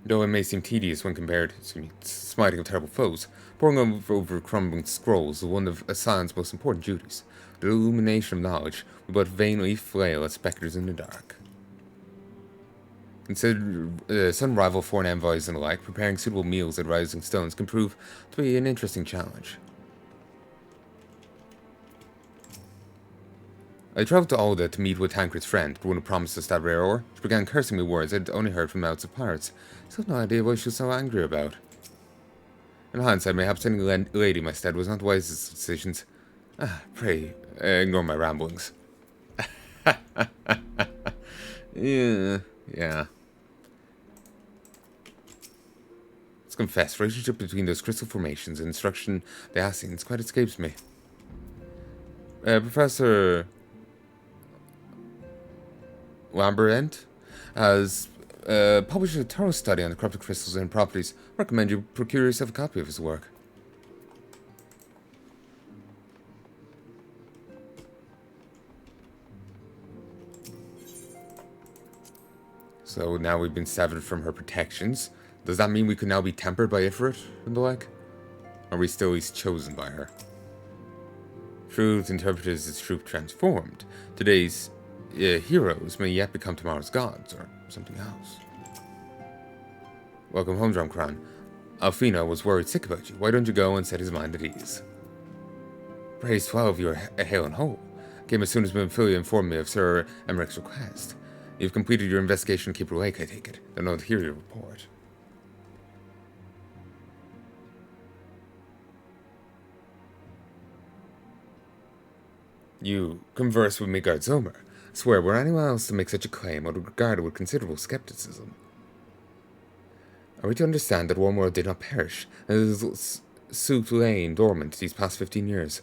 Speaker 2: Though it may seem tedious when compared, to smiting of terrible foes, poring over crumbling scrolls is one of Asylum's most important duties. The illumination of knowledge we but vainly flail at spectres in the dark. Considered some rival foreign envoys and the like, preparing suitable meals at Rising Stones can prove to be an interesting challenge. I travelled to Alda to meet with Tancred's friend, the one who promised us that rare ore. She began cursing me words I'd only heard from mouths of pirates. I have no idea what she was so angry about. In hindsight, mayhaps sending a lady in my stead was not the wisest of decisions. Pray, ignore my ramblings. Yeah. Let's confess, relationship between those crystal formations and instruction the Assassins quite escapes me. Professor Lambert has published a thorough study on the corrupted crystals and properties. I recommend you procure yourself a copy of his work. So now we've been severed from her protections. Does that mean we could now be tempered by Ifrit and the like? Or are we still at least chosen by her? Truth interpreted as truth transformed. Today's heroes may yet become tomorrow's gods, or something else. Welcome home, Drumcran. Alfina was worried sick about you. Why don't you go and set his mind at ease? Praise 12, you are hale and whole. Came as soon as Benfilia informed me of Sir Emmerich's request. You've completed your investigation at Keeper Lake, I take it. Don't know to hear your report. You converse with Midgard Zomer. I swear, were anyone else to make such a claim, I would regard it with considerable skepticism. Are we to understand that one world did not perish, and it is laying dormant these past 15 years?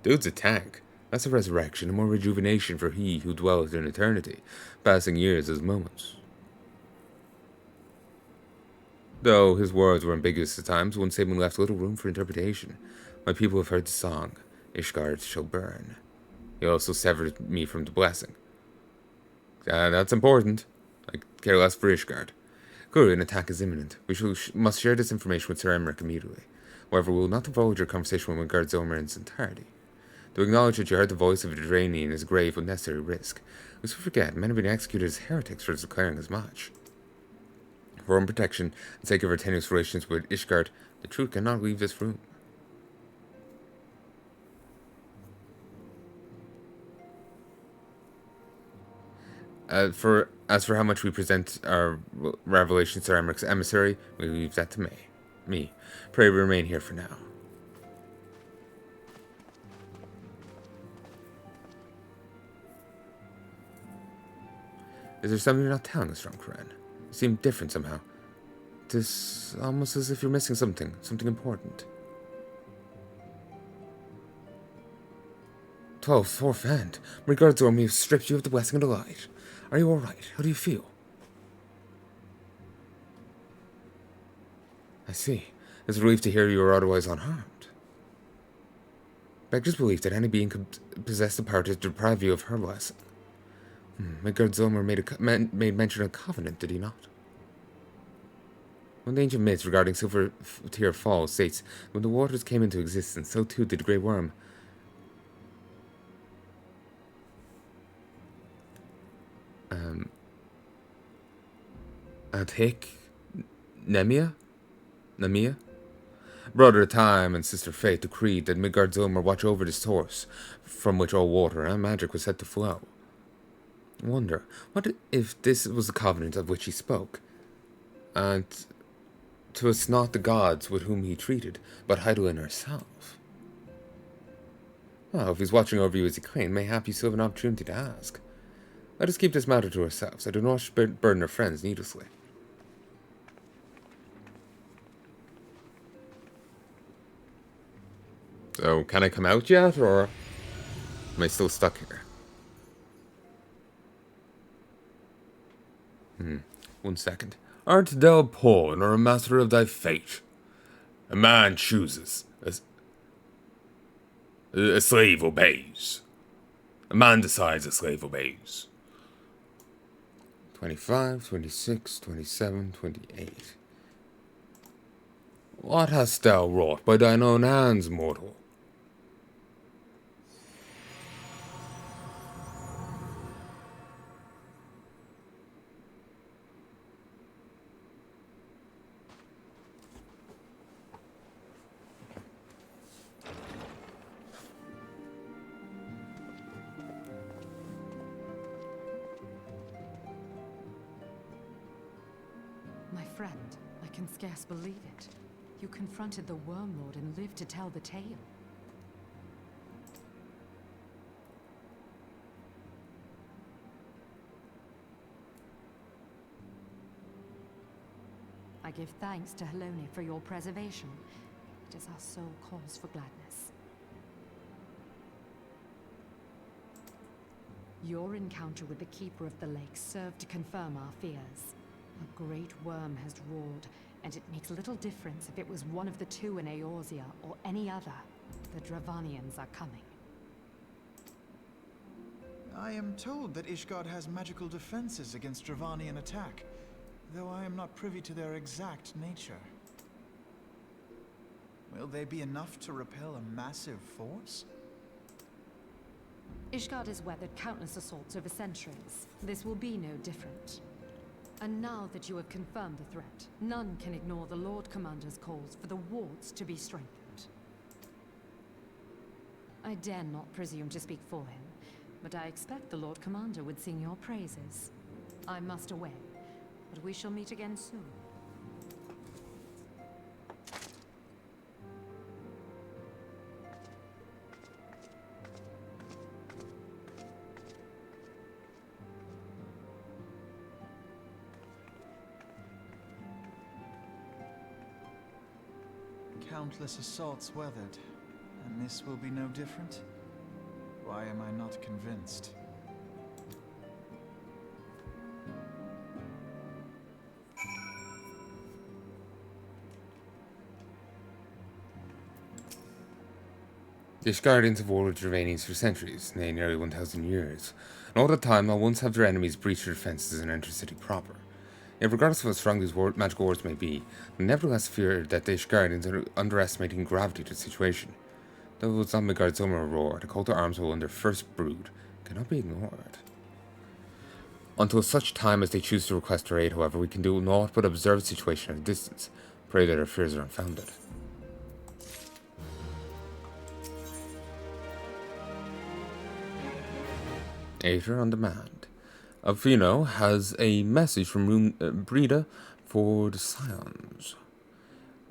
Speaker 2: Dude's a tank. That's a resurrection, and more rejuvenation for he who dwelleth in eternity, passing years as moments. Though his words were ambiguous at times, one statement left little room for interpretation. My people have heard the song, Ishgard shall burn. He also severed me from the blessing. That's important. I care less for Ishgard. Clearly, an attack is imminent. We must share this information with Sir Emmerich immediately. However, we will not divulge your conversation with Midgard Zomer in its entirety. To acknowledge that you heard the voice of a Dranian is a grave unnecessary risk. Lest we forget, men have been executed as heretics for declaring as much. For our own protection, and sake of our tenuous relations with Ishgard, the truth cannot leave this room. As for how much we present our revelations to Emmerich's emissary, we leave that to me. Pray remain here for now. Is there something you're not telling us, Drumcran? You seem different somehow. It's almost as if you're missing something important. 12th, fourth end. Regards to me have stripped you of the blessing of the light. Are you alright? How do you feel? I see. It's a relief to hear you are otherwise unharmed. Beggars believe that any being could possess the power to deprive you of her blessing. Midgard Zomer made mention of a covenant, did he not? One of the ancient myths regarding Silver Tear Falls states, when the waters came into existence, so too did the Grey Worm. Take Nemia? Brother Time and Sister Fate decreed that Midgard Zomer watch over the source from which all water and magic was said to flow. I wonder, what if this was the covenant of which he spoke? And 'twas not the gods with whom he treated, but Heidelin herself. Well, if he's watching over you as he claimed, mayhap you still have an opportunity to ask. Let us keep this matter to ourselves. I do not burden our friends needlessly. So, can I come out yet, or am I still stuck here? 1 second. Art thou pawn or a master of thy fate? A man chooses. A slave obeys. A man decides, a slave obeys. 25, 26, 27, 28. What hast thou wrought by thine own hands, mortal?
Speaker 4: friend. I can scarce believe it. You confronted the Worm Lord and lived to tell the tale. I give thanks to Helone for your preservation. It is our sole cause for gladness. Your encounter with the Keeper of the Lake served to confirm our fears. A great worm has roared, and it makes little difference if it was one of the two in Eorzea or any other. The Dravanians are coming.
Speaker 8: I am told that Ishgard has magical defenses against Dravanian attack, though I am not privy to their exact nature. Will they be enough to repel a massive force?
Speaker 4: Ishgard has weathered countless assaults over centuries. This will be no different. And now that you have confirmed the threat, none can ignore the Lord Commander's calls for the wards to be strengthened. I dare not presume to speak for him, but I expect the Lord Commander would sing your praises. I must away, but we shall meet again soon.
Speaker 8: Countless assaults weathered, and this will be no different? Why am I not convinced?
Speaker 2: The Ishgardians have warred with Dravanians for centuries, nay, nearly 1,000 years, and all that time I'll once have their enemies breach their defences and enter the city proper. Yet regardless of how strong these magical wards may be, I nevertheless fear that the Ishgardians are underestimating the gravity of the situation. Though it's on Midgard's Zomer roar, the cult of arms will their first brood cannot be ignored. Until such time as they choose to request our aid, however, we can do naught but observe the situation at a distance, pray that our fears are unfounded. Aether on demand. Alfino has a message from Brida for the Scions.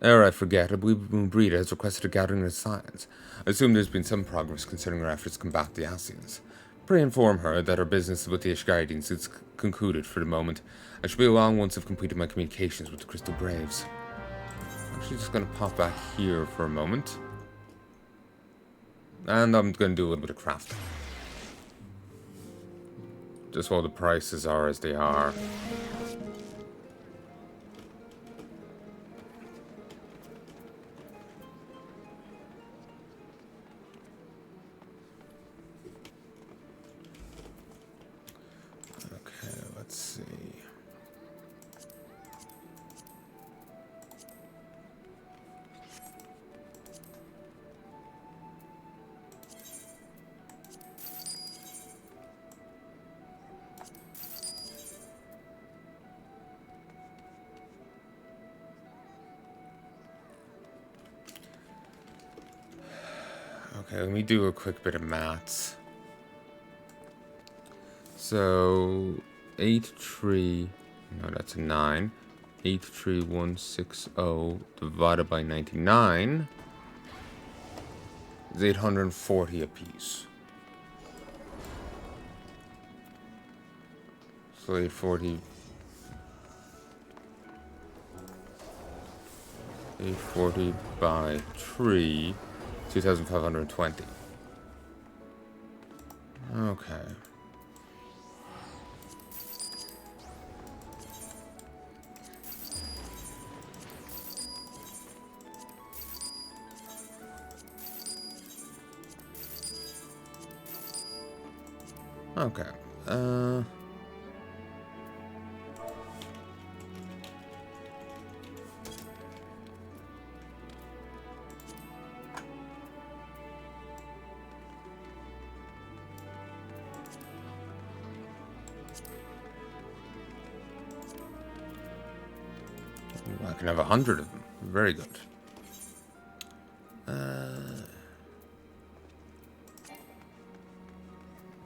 Speaker 2: Ere I forget, I believe Brida has requested a gathering of the Scions. I assume there's been some progress concerning her efforts to combat the Ascians. Pray inform her that our business with the Ishgardians is concluded for the moment. I shall be along once I've completed my communications with the Crystal Braves. I'm actually just going to pop back here for a moment. And I'm going to do a little bit of crafting. Just while the prices are as they are. Okay, let's see. Okay, let me do a quick bit of maths. So, 83, no, that's a 9. 83160 divided by 99 is 840 apiece. So 840 by 3, 2,520. Okay. Okay. I can have 100 of them. Very good.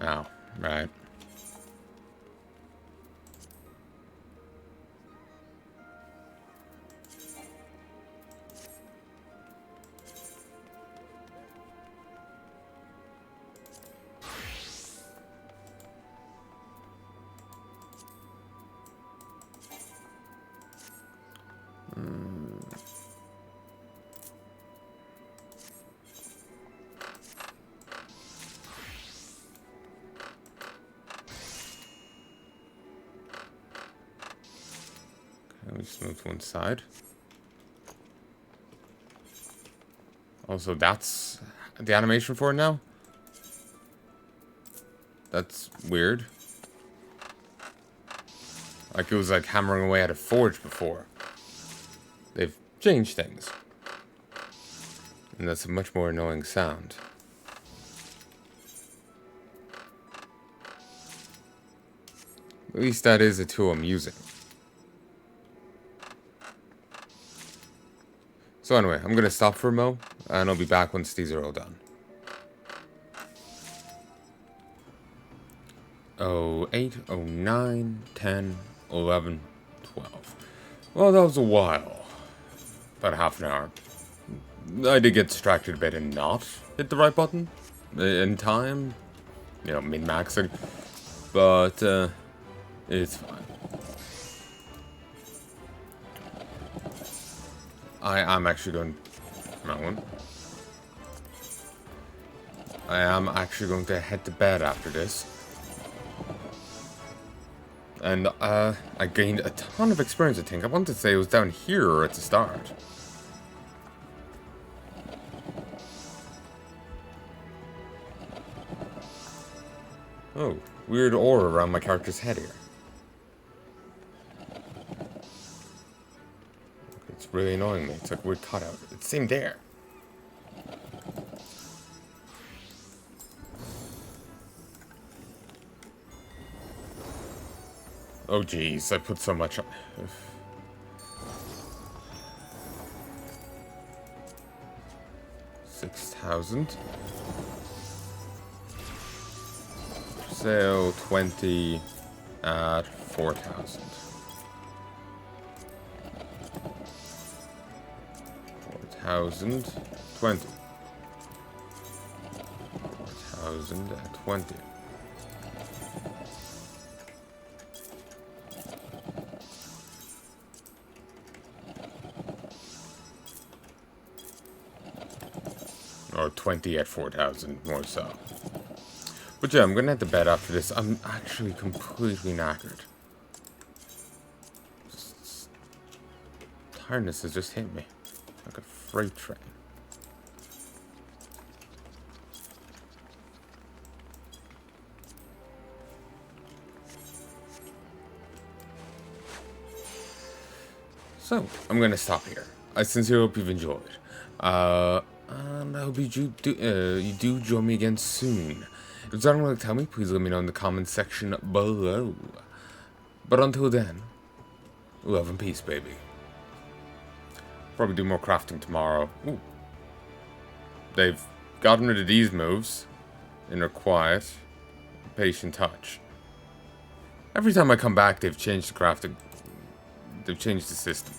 Speaker 2: Oh, right. We just move to one side. Also, that's the animation for it now? That's weird. Like it was like hammering away at a forge before. They've changed things. And that's a much more annoying sound. At least that is a tool I'm using. So anyway, I'm gonna stop for a mo, and I'll be back once these are all done. 08, 09, 10, 11, 12. Well, that was a while. About half an hour. I did get distracted a bit and not hit the right button in time. You know, min-maxing. But, it's fine. I am actually going... Wrong one. I am actually going to head to bed after this. And, I gained a ton of experience, I think. I wanted to say it was down here at the start. Oh, weird aura around my character's head here. It's really annoying me. It's like a weird cutout. It's the same there. Oh jeez, I put so much on. 6,000. Sale 20 at 4,000. 4,000, 20. 4,000 at 20. Or 20 at 4,000, more so. But yeah, I'm gonna head to bed after this. I'm actually completely knackered. Tiredness has just hit me. Like a freight train. So, I'm gonna stop here. I sincerely hope you've enjoyed. And I hope you do join me again soon. If there's anything to tell me, please let me know in the comments section below. But until then, love and peace, baby. Probably do more crafting tomorrow. Ooh. They've gotten rid of these moves. Inner Quiet. Patient Touch. Every time I come back, they've changed the crafting. They've changed the system.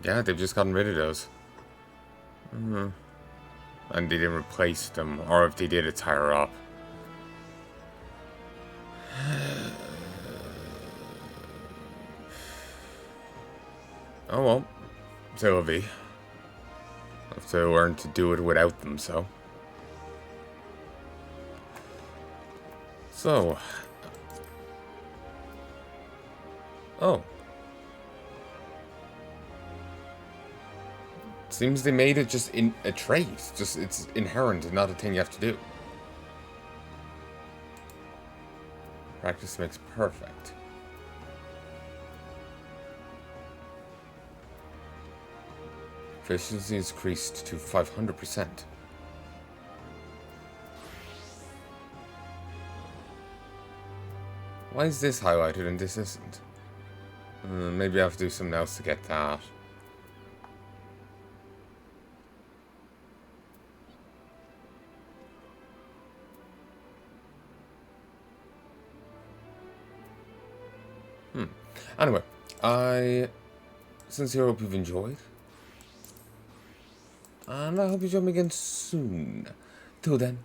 Speaker 2: Yeah, they've just gotten rid of those. And they didn't replace them, or if they did, it's higher up. Oh well, XIV. Have to learn to do it without them, so. Oh. Seems they made it just in a trait. Just it's inherent and not a thing you have to do. Practice makes perfect. Efficiency is increased to 500%. Why is this highlighted and this isn't? Maybe I have to do something else to get that. Anyway, I sincerely hope you've enjoyed. And I hope you join me again soon. Till then.